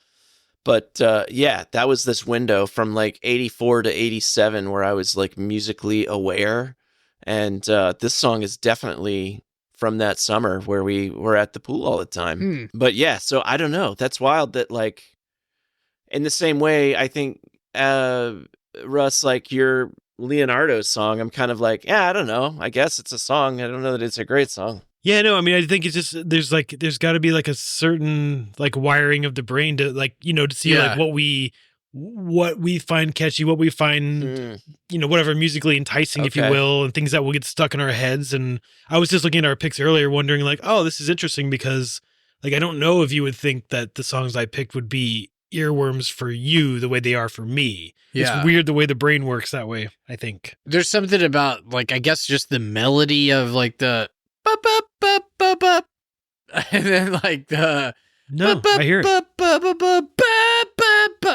But yeah, that was this window from like 84 to 87 where I was like musically aware. And this song is definitely from that summer where we were at the pool all the time. But yeah, so I don't know. That's wild that like, in the same way, I think, Russ, like your Leonardo song, I'm kind of like, yeah, I don't know. I guess it's a song. I don't know that it's a great song. Yeah, no, I mean, I think it's just, there's got to be like a certain like wiring of the brain to like, to see like what we find catchy, what we find, whatever musically enticing, if you will, and things that will get stuck in our heads. And I was just looking at our picks earlier, wondering like, oh, this is interesting because like, I don't know if you would think that the songs I picked would be earworms for you the way they are for me. Yeah. It's weird the way the brain works that way, I think. There's something about like, I guess just the melody of like the bup, bup, bup, bup, bup, and then like the No, I hear it.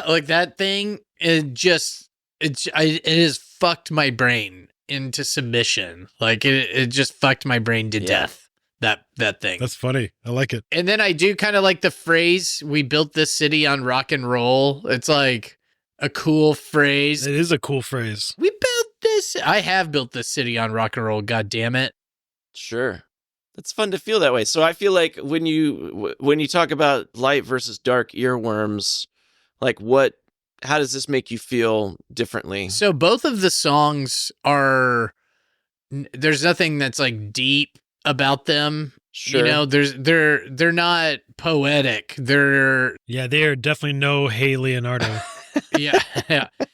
Like that thing, it has fucked my brain into submission. Like it just fucked my brain to death. That thing. That's funny. I like it. And then I do kind of like the phrase, we built this city on rock and roll. It's like a cool phrase. It is a cool phrase. We built this. I have built this city on rock and roll. God damn it. Sure. That's fun to feel that way. So I feel like when you talk about light versus dark earworms, like how does this make you feel differently? So both of the songs there's nothing that's like deep about them. Sure. They're not poetic. They are definitely no Hey Leonardo. Yeah.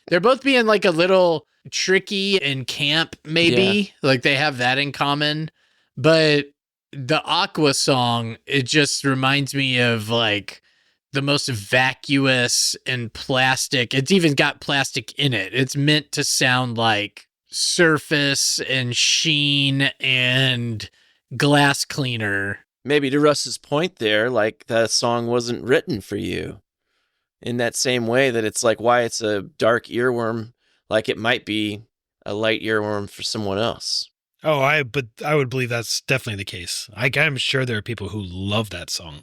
They're both being like a little tricky and camp, maybe. Yeah. Like they have that in common. But the Aqua song, it just reminds me of like the most vacuous and plastic. It's even got plastic in it. It's meant to sound like surface and sheen and glass cleaner. Maybe to Russ's point there, like the song wasn't written for you in that same way that it's like why it's a dark earworm, like it might be a light earworm for someone else. Oh, but I would believe that's definitely the case. I'm sure there are people who love that song.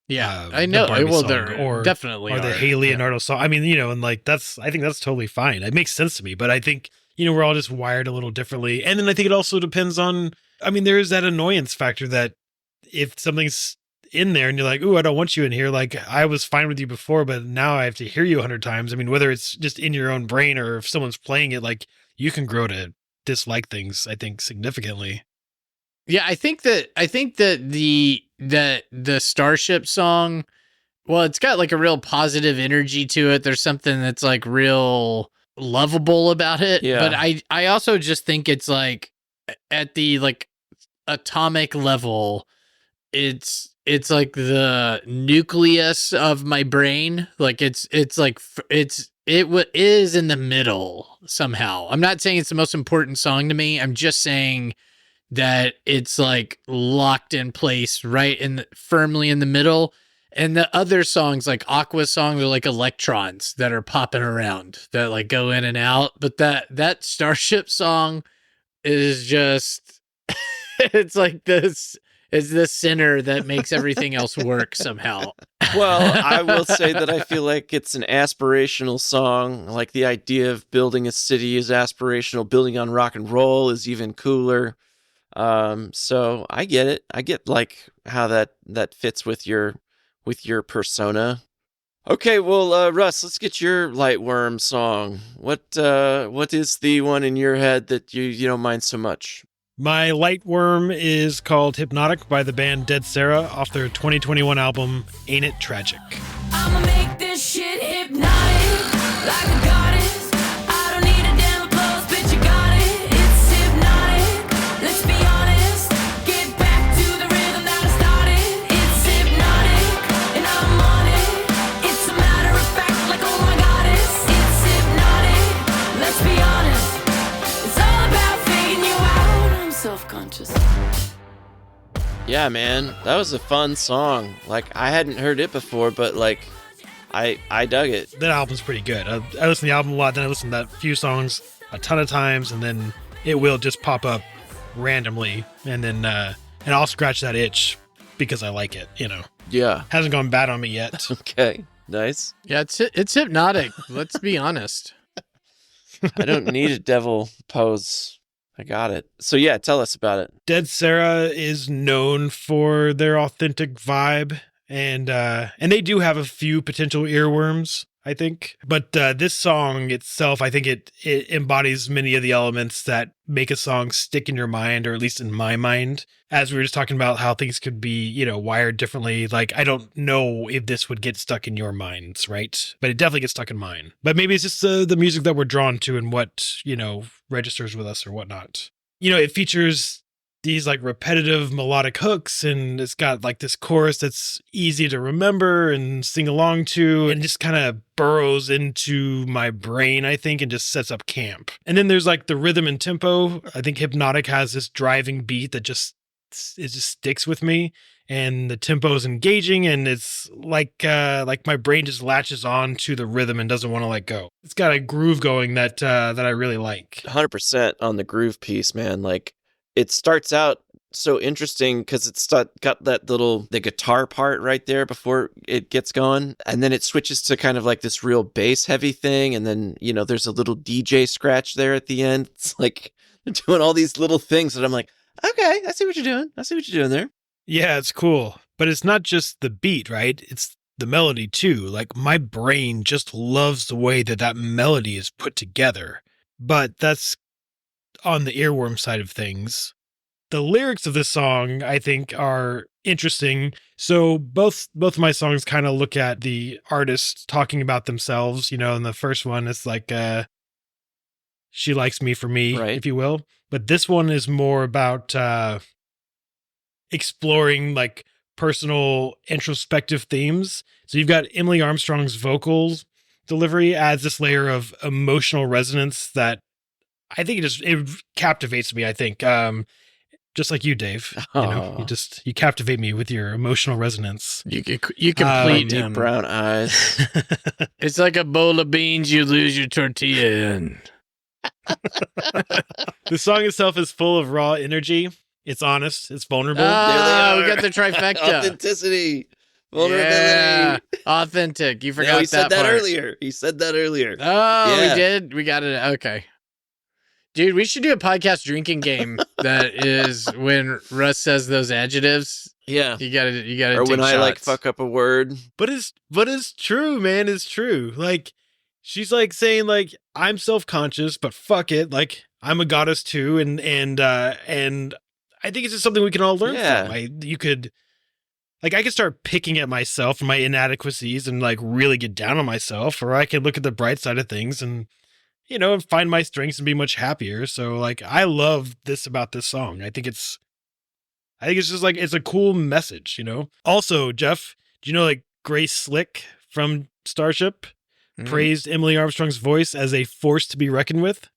Yeah, I know. Well, there definitely or the Hey Leonardo song. I mean, and like I think that's totally fine. It makes sense to me, but I think, we're all just wired a little differently. And then I think it also depends on, there is that annoyance factor that if something's in there and you're like, ooh, I don't want you in here. Like I was fine with you before, but now I have to hear you 100 times. Whether it's just in your own brain or if someone's playing it, like you can grow to dislike things, I think, significantly. Yeah, I think that the Starship song Well, it's got like a real positive energy to it. There's something that's like real lovable about it. Yeah. But I also just think it's like at the like atomic level, it's like the nucleus of my brain. Like it is in the middle somehow. I'm not saying it's the most important song to me. I'm just saying that it's like locked in place right firmly in the middle. And the other songs, like Aqua songs, are like electrons that are popping around that like go in and out. But that Starship song is just it's like this is the center that makes everything else work somehow. Well, I will say that I feel like it's an aspirational song. Like the idea of building a city is aspirational. Building on rock and roll is even cooler. So I get it. I get like how that fits with your persona. Okay, well, Russ, let's get your Lightworm song. What is the one in your head that you don't mind so much? My Lightworm is called Hypnotic by the band Dead Sara off their 2021 album Ain't It Tragic. I'ma make this shit hypnotic, like a goddess. I don't need a damn applause, bitch, you got it. It's hypnotic, let's be honest. Get back to the rhythm that I started. It's hypnotic, and I'm on it. It's a matter of fact, like oh my goddess. It's hypnotic, let's be honest. It's all about figuring you out. I'm self-conscious. Yeah, man, that was a fun song. Like I hadn't heard it before, but like I dug it. That album's pretty good. I listen to the album a lot, then I listen to that few songs a ton of times, and then it will just pop up randomly, and then and I'll scratch that itch because I like it. Yeah. Hasn't gone bad on me yet. Okay. Nice. Yeah, it's hypnotic. Let's be honest. I don't need a devil pose. I got it. So yeah, tell us about it. Dead Sara is known for their authentic vibe, and they do have a few potential earworms, I think. But this song itself, I think it embodies many of the elements that make a song stick in your mind, or at least in my mind. As we were just talking about how things could be, wired differently. Like, I don't know if this would get stuck in your minds, right? But it definitely gets stuck in mine. But maybe it's just the music that we're drawn to and what, registers with us or whatnot. It features these like repetitive melodic hooks, and it's got like this chorus that's easy to remember and sing along to, and just kind of burrows into my brain, I think, and just sets up camp. And then there's like the rhythm and tempo. I think Hypnotic has this driving beat that just sticks with me, and the tempo is engaging, and it's like my brain just latches on to the rhythm and doesn't want to let go. It's got a groove going that I really like. 100% on the groove piece, man. Like it starts out so interesting because it's got the guitar part right there before it gets going, and then it switches to kind of like this real bass heavy thing, and then there's a little DJ scratch there at the end. It's like they're doing all these little things that I'm like, okay, I see what you're doing there. Yeah, it's cool. But it's not just the beat, right? It's the melody too. Like my brain just loves the way that melody is put together. But that's on the earworm side of things. The lyrics of this song, I think, are interesting. So both of my songs kind of look at the artist talking about themselves. And the first one is like, she likes me for me, right, if you will. But this one is more about exploring like personal introspective themes. So you've got Emily Armstrong's vocals delivery adds this layer of emotional resonance that I think it captivates me, I think. Just like you, Dave. You captivate me with your emotional resonance. You complete deep brown eyes. It's like a bowl of beans you lose your tortilla in. The song itself is full of raw energy. It's honest. It's vulnerable. There they We are. got the trifecta. Authenticity. Vulnerability. Yeah, authentic. You forgot he said that part. earlier. He said that earlier. Oh, Yeah. we did? We got it. Okay. Dude, we should do a podcast drinking game that is when Russ says those adjectives. Yeah. You gotta Or take when I like shots. fuck up a word. But it's true, man. It's true. Like, she's like saying like, I'm self-conscious, but fuck it. Like, I'm a goddess too. And I think it's just something we can all learn Yeah. from. like, I can start picking at myself and my inadequacies and like really get down on myself, or I can look at the bright side of things and, find my strengths and be much happier. So like, I love this about this song. I think it's just like, it's a cool message. Also, Geoff, do you know like Grace Slick from Starship praised Emily Armstrong's voice as a force to be reckoned with,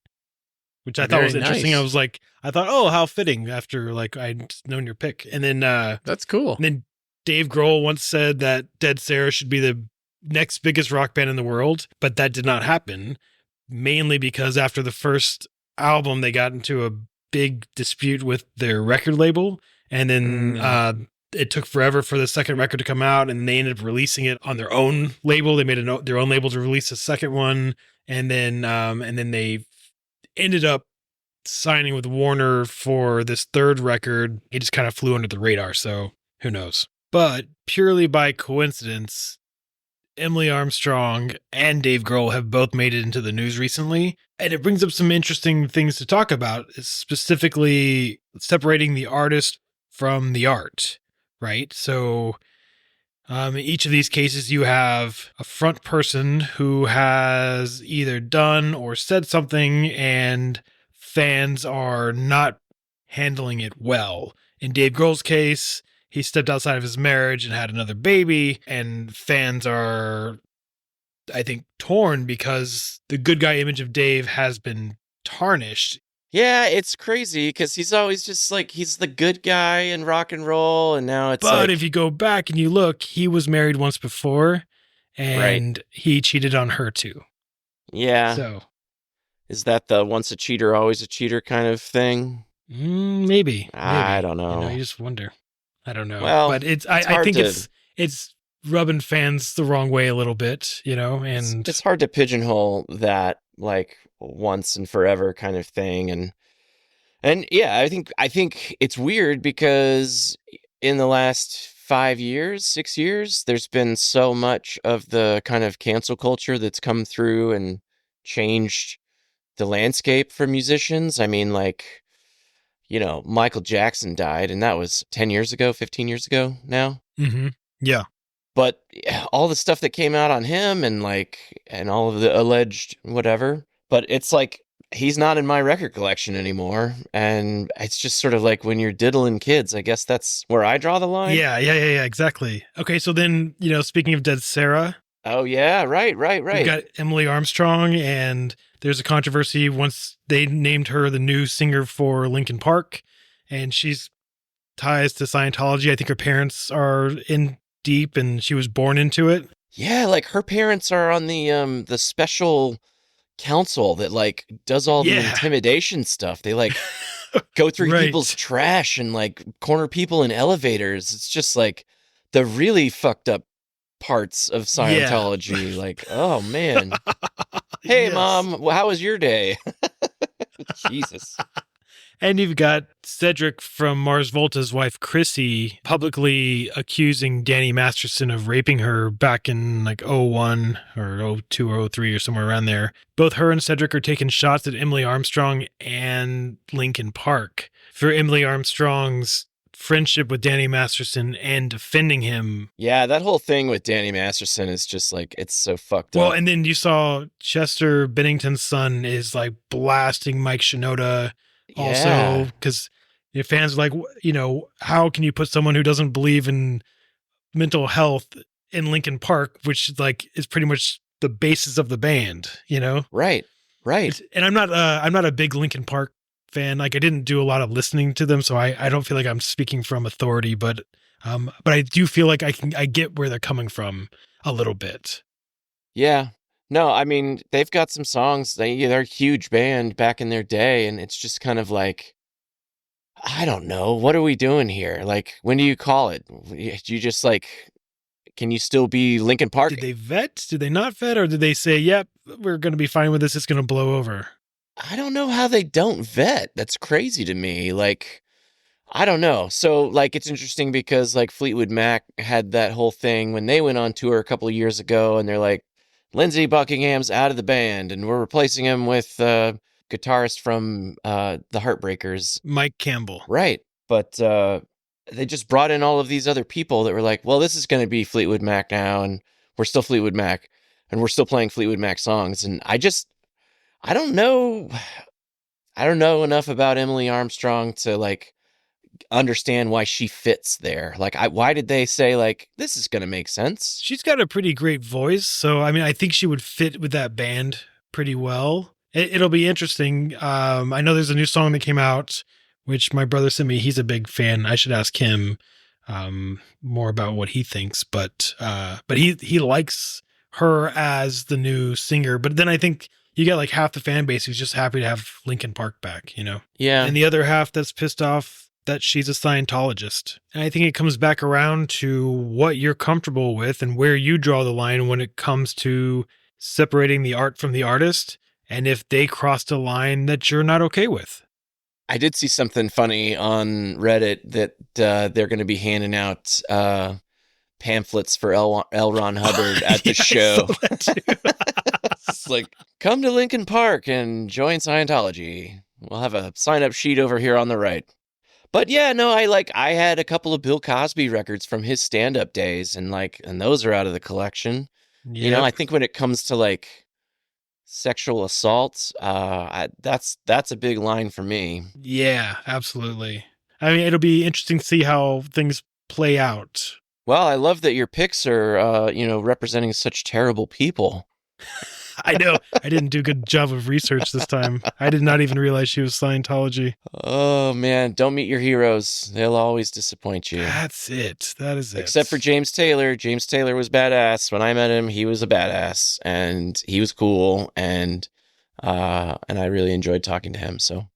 which I thought was Very interesting. nice. I was like, oh, how fitting after like I'd known your pick. And then, That's cool. and then Dave Grohl once said that Dead Sara should be the next biggest rock band in the world, but that did not happen, mainly because after the first album, they got into a big dispute with their record label. And then it took forever for the second record to come out, and they ended up releasing it on their own label. They made their own label to release a second one. And then they ended up signing with Warner for this third record. It just kind of flew under the radar. So who knows? But purely by coincidence, Emily Armstrong and Dave Grohl have both made it into the news recently. And it brings up some interesting things to talk about, specifically separating the artist from the art, right? So in each of these cases, you have a front person who has either done or said something, and fans are not handling it well. In Dave Grohl's case, he stepped outside of his marriage and had another baby, and fans are, I think, torn because the good guy image of Dave has been tarnished. Yeah, it's crazy because he's always just like, he's the good guy in rock and roll, and now it's But like, if you go back and you look, he was married once before, and he cheated on her too. yeah, So is that the once a cheater, always a cheater kind of thing? maybe. I don't know. You just wonder. I don't know. Well, but it's I hard think to- it's rubbing fans the wrong way a little bit, and It's hard to pigeonhole that like once and forever kind of thing, and yeah, I think it's weird because in the last 5 years, 6 years, there's been so much of the kind of cancel culture that's come through and changed the landscape for musicians. I mean, like, Michael Jackson died, and that was 10 years ago, 15 years ago now. yeah. But all the stuff that came out on him and all of the alleged whatever, but it's like, he's not in my record collection anymore. And it's just sort of like when you're diddling kids, I guess that's where I draw the line. Yeah, exactly. Okay, so then, speaking of Dead Sara, Oh yeah, right. we've got Emily Armstrong, and there's a controversy once they named her the new singer for Linkin Park, and she's ties to Scientology. I think her parents are in deep, and she was born into it. Yeah, like her parents are on the special council that like does all the Yeah. intimidation stuff. They like go through Right. people's trash and like corner people in elevators. It's just like the really fucked up parts of Yeah. Scientology. Like, oh man. Hey Yes. mom, how was your day? Jesus. And you've got Cedric from Mars Volta's wife, Chrissy, publicly accusing Danny Masterson of raping her back in like 01 or 02 or 03 or somewhere around there. Both her and Cedric are taking shots at Emily Armstrong and Linkin Park for Emily Armstrong's friendship with Danny Masterson and defending him. Yeah, that whole thing with Danny Masterson is just like, it's so fucked Well, up. and then you saw Chester Bennington's son is like blasting Mike Shinoda also, Yeah. because your fans are like, how can you put someone who doesn't believe in mental health in Linkin Park, which like is pretty much the basis of the band, Right. And I'm not a big Linkin Park fan. Like, I didn't do a lot of listening to them, so I don't feel like I'm speaking from authority, but I do feel like I get where they're coming from a little bit. Yeah. No, I mean, they've got some songs. They're a huge band back in their day, and it's just kind of like, I don't know. What are we doing here? Like, when do you call it? Do you just like, can you still be Linkin Park? Did they vet? Did they not vet? Or did they say, yep, we're going to be fine with this. It's going to blow over? I don't know how they don't vet. That's crazy to me. Like, I don't know. So, like, it's interesting because, like, Fleetwood Mac had that whole thing when they went on tour a couple of years ago, and they're like, Lindsey Buckingham's out of the band, and we're replacing him with guitarist from the Heartbreakers. Mike Campbell. Right. But they just brought in all of these other people that were like, well, this is going to be Fleetwood Mac now, and we're still Fleetwood Mac, and we're still playing Fleetwood Mac songs. And I don't know. I don't know enough about Emily Armstrong to like understand why she fits there. Like, why did they say like this is going to make sense? She's got a pretty great voice, so I mean, I think she would fit with that band pretty well. It'll be interesting. I know there's a new song that came out, which my brother sent me. He's a big fan. I should ask him more about what he thinks, but he likes her as the new singer. But then I think you get like half the fan base who's just happy to have Linkin Park back, you know? Yeah. And the other half that's pissed off that she's a Scientologist. And I think it comes back around to what you're comfortable with and where you draw the line when it comes to separating the art from the artist, and if they crossed a line that you're not okay with. I did see something funny on Reddit that they're going to be handing out pamphlets for L. Ron Hubbard at the show. It's like, come to Lincoln Park and join Scientology. We'll have a sign-up sheet over here on the right. But yeah, no, I had a couple of Bill Cosby records from his stand-up days, and those are out of the collection. Yep. You know, I think when it comes to like sexual assault, that's a big line for me. Yeah, absolutely. I mean, it'll be interesting to see how things play out. Well, I love that your picks are, representing such terrible people. I know. I didn't do a good job of research this time. I did not even realize she was Scientology. Oh, man. Don't meet your heroes. They'll always disappoint you. That's it. That is it. Except for James Taylor. James Taylor was badass. When I met him, he was a badass, and he was cool, and I really enjoyed talking to him. So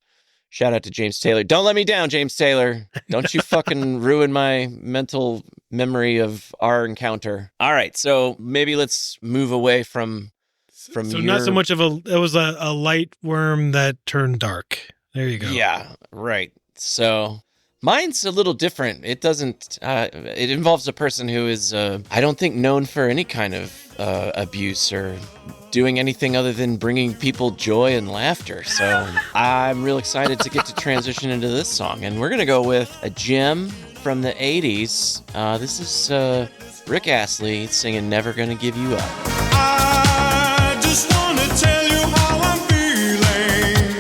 shout out to James Taylor. Don't let me down, James Taylor. Don't you fucking ruin my mental memory of our encounter. All right. So maybe let's move away from not so much of it was a light worm that turned dark. There you go. Yeah, right. So mine's a little different. It doesn't, it involves a person who is, I don't think known for any kind of abuse or doing anything other than bringing people joy and laughter. So I'm real excited to get to transition into this song. And we're going to go with a gem from the 80s. This is Rick Astley singing Never Gonna Give You Up. I just wanna tell you how I'm feeling.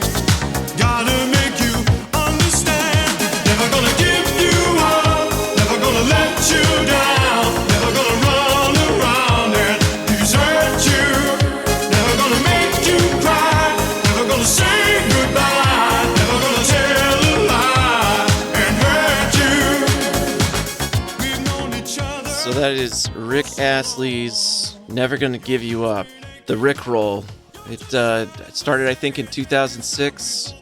Gotta make you understand. Never gonna give you up. Never gonna let you down. Never gonna run around and desert you. Never gonna make you cry. Never gonna say goodbye. Never gonna tell a lie and hurt you. We've known each other. So that is Rick Astley's Never Gonna Give You Up. The Rickroll. It started, I think, in 2006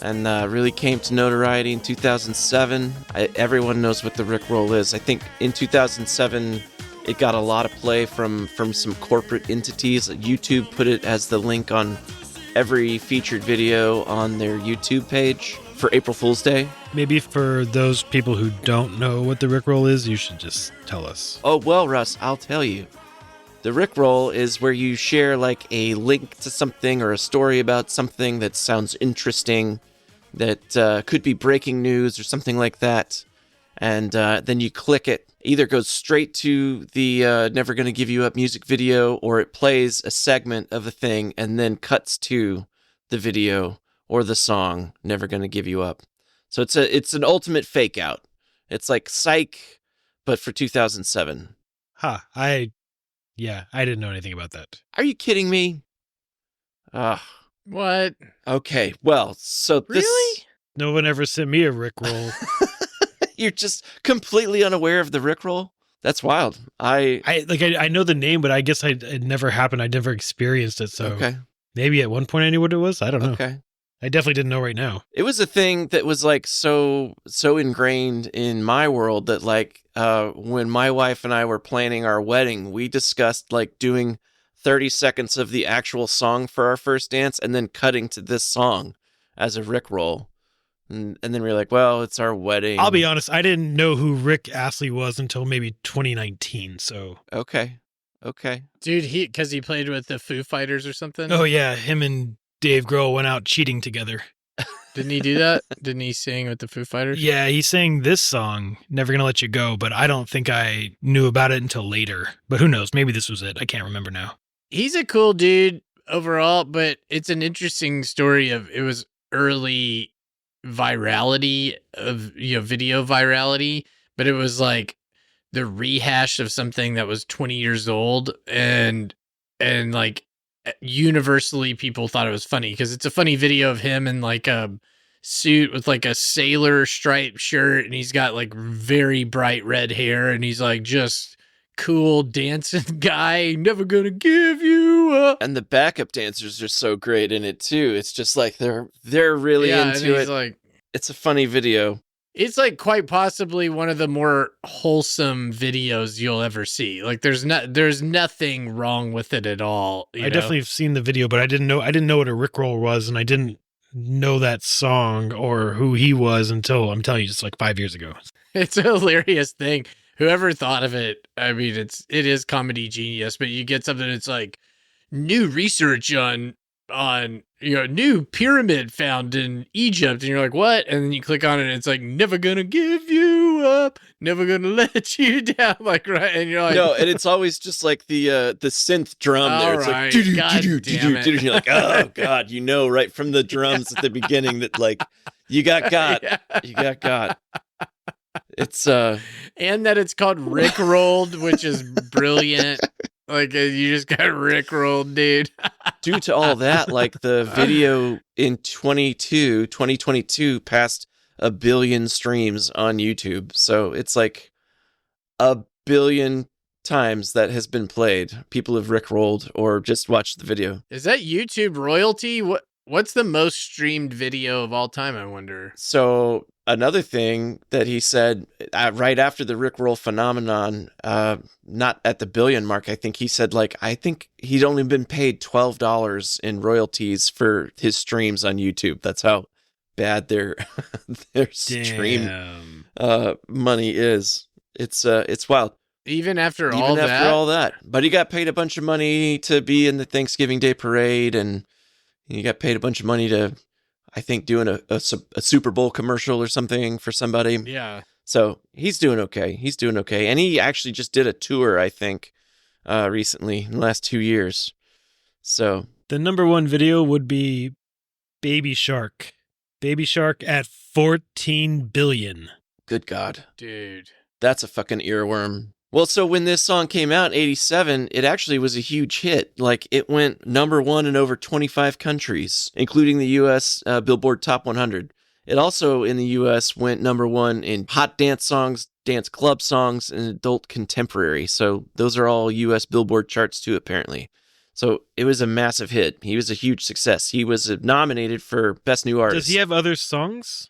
and really came to notoriety in 2007. Everyone knows what the Rickroll is. I think in 2007, it got a lot of play from some corporate entities. YouTube put it as the link on every featured video on their YouTube page for April Fool's Day. Maybe for those people who don't know what the Rickroll is, you should just tell us. Oh, well, Russ, I'll tell you. The Rickroll is where you share like a link to something or a story about something that sounds interesting, that could be breaking news or something like that. And then you click it. Either goes straight to the Never Gonna Give You Up music video, or it plays a segment of the thing and then cuts to the video or the song Never Gonna Give You Up. So it's an ultimate fake out. It's like Psych, but for 2007. Yeah, I didn't know anything about that. Are you kidding me? What? Okay, well, so this... Really? No one ever sent me a Rickroll. You're just completely unaware of the Rickroll? That's wild. I know the name, but I guess it never happened. I never experienced it, so Okay. maybe at one point I knew what it was. I don't know. Okay. I definitely didn't know right now. It was a thing that was like so ingrained in my world that like when my wife and I were planning our wedding, we discussed like doing 30 seconds of the actual song for our first dance and then cutting to this song as a Rickroll. And then we were like, well, it's our wedding. I'll be honest, I didn't know who Rick Astley was until maybe 2019, so... Okay. Dude, because he played with the Foo Fighters or something? Oh yeah, him and Dave Grohl went out cheating together. Didn't he do that? Didn't he sing with the Foo Fighters? Yeah, he sang this song, Never Gonna Let You Go, but I don't think I knew about it until later. But who knows? Maybe this was it. I can't remember now. He's a cool dude overall, but it's an interesting story of it was early virality of video virality, but it was like the rehash of something that was 20 years old and like universally people thought it was funny because it's a funny video of him in like a suit with like a sailor striped shirt and he's got like very bright red hair and he's like just cool dancing guy, never gonna give you up. And the backup dancers are so great in it too. It's just like they're really and into he's it. like, It's a funny video. it's like quite possibly one of the more wholesome videos you'll ever see. Like there's nothing wrong with it at all. I definitely have seen the video, but I didn't know what a rickroll was, and I didn't know that song or who he was until, I'm telling you, just like 5 years ago. It's a hilarious thing. Whoever thought of it, I mean, it is comedy genius, but you get something that's like new research on new pyramid found in Egypt, and you're like, what? And then you click on it and it's like, never gonna give you up, never gonna let you down, like, right? And you're like, No, and it's always just like the synth drum there. It's All right, like doo-doo, God doo-doo, damn doo-doo, it. doo-doo. You're like, oh god, right from the drums at the beginning that like you got Yeah. you got. It's And that it's called Rickrolled, which is brilliant. Like you just got Rickrolled, dude. due to all that, like the video in 2022 passed 1 billion streams on YouTube. So it's like 1 billion times that has been played. People have rickrolled or just watched the video. Is that YouTube royalty? What's the most streamed video of all time, I wonder? So another thing that he said right after the rickroll phenomenon, not at the billion mark, I think he said I think he'd only been paid $12 in royalties for his streams on YouTube. That's how bad their stream money is. It's wild. Even after Even all after that? all that, but he got paid a bunch of money to be in the Thanksgiving Day parade, and he got paid a bunch of money to, I think, doing a Super Bowl commercial or something for somebody. Yeah. So he's doing okay. And he actually just did a tour, I think, recently in the last 2 years. So The number one video would be Baby Shark. Baby Shark at 14 billion. good God, Dude. that's a fucking earworm. Well, so when this song came out in 87, it actually was a huge hit. Like, it went number one in over 25 countries, including the U.S. Billboard Top 100. It also, in the U.S., went number one in hot dance songs, dance club songs, and adult contemporary. So those are all U.S. Billboard charts, too, apparently. So it was a massive hit. He was a huge success. He was nominated for Best New Artist. Does he have other songs?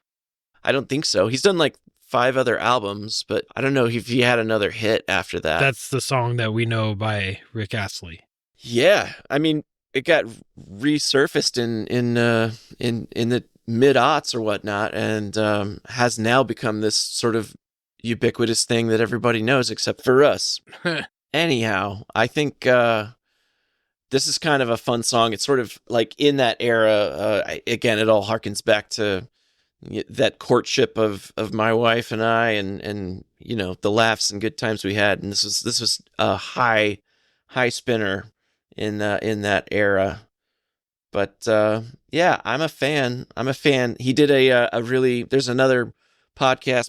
I don't think so. He's done, 5 other albums, but I don't know if he had another hit after that. That's the song that we know by Rick Astley. Yeah, I mean, it got resurfaced in the mid-aughts or whatnot, and has now become this sort of ubiquitous thing that everybody knows except for us. Anyhow, I think this is kind of a fun song. It's sort of like in that era. Again, it all harkens back to that courtship of my wife and I, and the laughs and good times we had. And this was a high spinner in that era. But yeah, I'm a fan. He did a really, there's another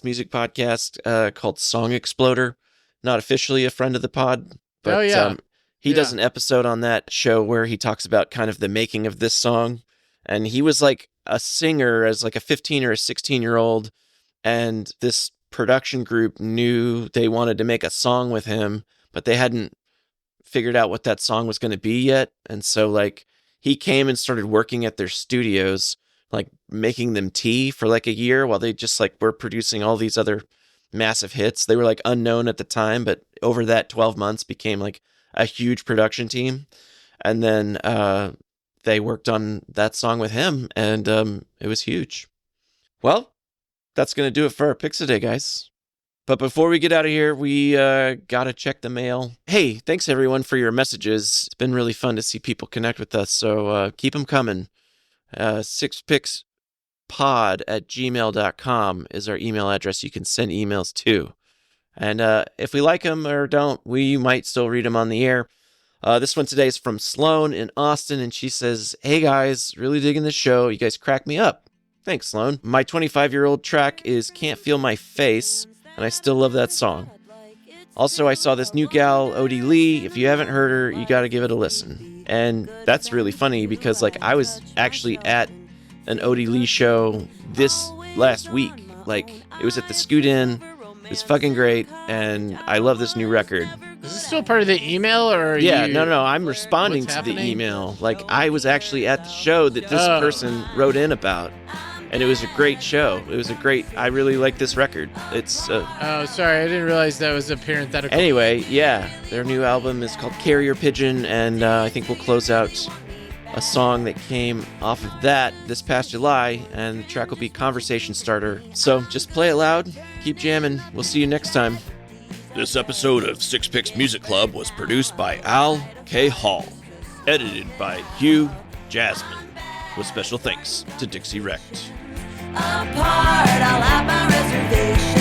music podcast called Song Exploder. Not officially a friend of the pod, but Oh, yeah. he does an episode on that show where he talks about kind of the making of this song. And he was like a singer as like a 15 or a 16-year-old, and this production group knew they wanted to make a song with him, but they hadn't figured out what that song was going to be yet. And so he came and started working at their studios, making them tea for a year while they just were producing all these other massive hits. They were unknown at the time, but over that 12 months became a huge production team. And then they worked on that song with him, and it was huge. Well, that's going to do it for our picks today, guys. But before we get out of here, we got to check the mail. Hey, thanks everyone for your messages. It's been really fun to see people connect with us, so keep them coming. 6 picks infectiousPod@gmail.com is our email address you can send emails to. And if we like them or don't, we might still read them on the air. This one today is from Sloan in Austin, and she says, "Hey guys, really digging the show. You guys crack me up." Thanks, Sloan. My 25-year-old track is Can't Feel My Face, and I still love that song. Also, I saw this new gal, Odie Lee. If you haven't heard her, you got to give it a listen. And that's really funny because, like, I was actually at an Odie Lee show this last week. Like, it was at the Scoot Inn. It was fucking great, and I love this new record. Is this still part of the email, or are Yeah, you... no, I'm responding What's to the happening? email. Like, I was actually at the show that this Oh. person wrote in about, and it was a great show. I really like this record. It's, Oh, sorry, I didn't realize that was a parenthetical. anyway, yeah, their new album is called Carrier Pigeon, and I think we'll close out a song that came off of that this past July, and the track will be Conversation Starter. So just play it loud, keep jamming. We'll see you next time. This episode of Six Picks Music Club was produced by Al K. Hall, edited by Hugh Jasmine, with special thanks to Dixie Wrecked. Apart, I'll have my reservation.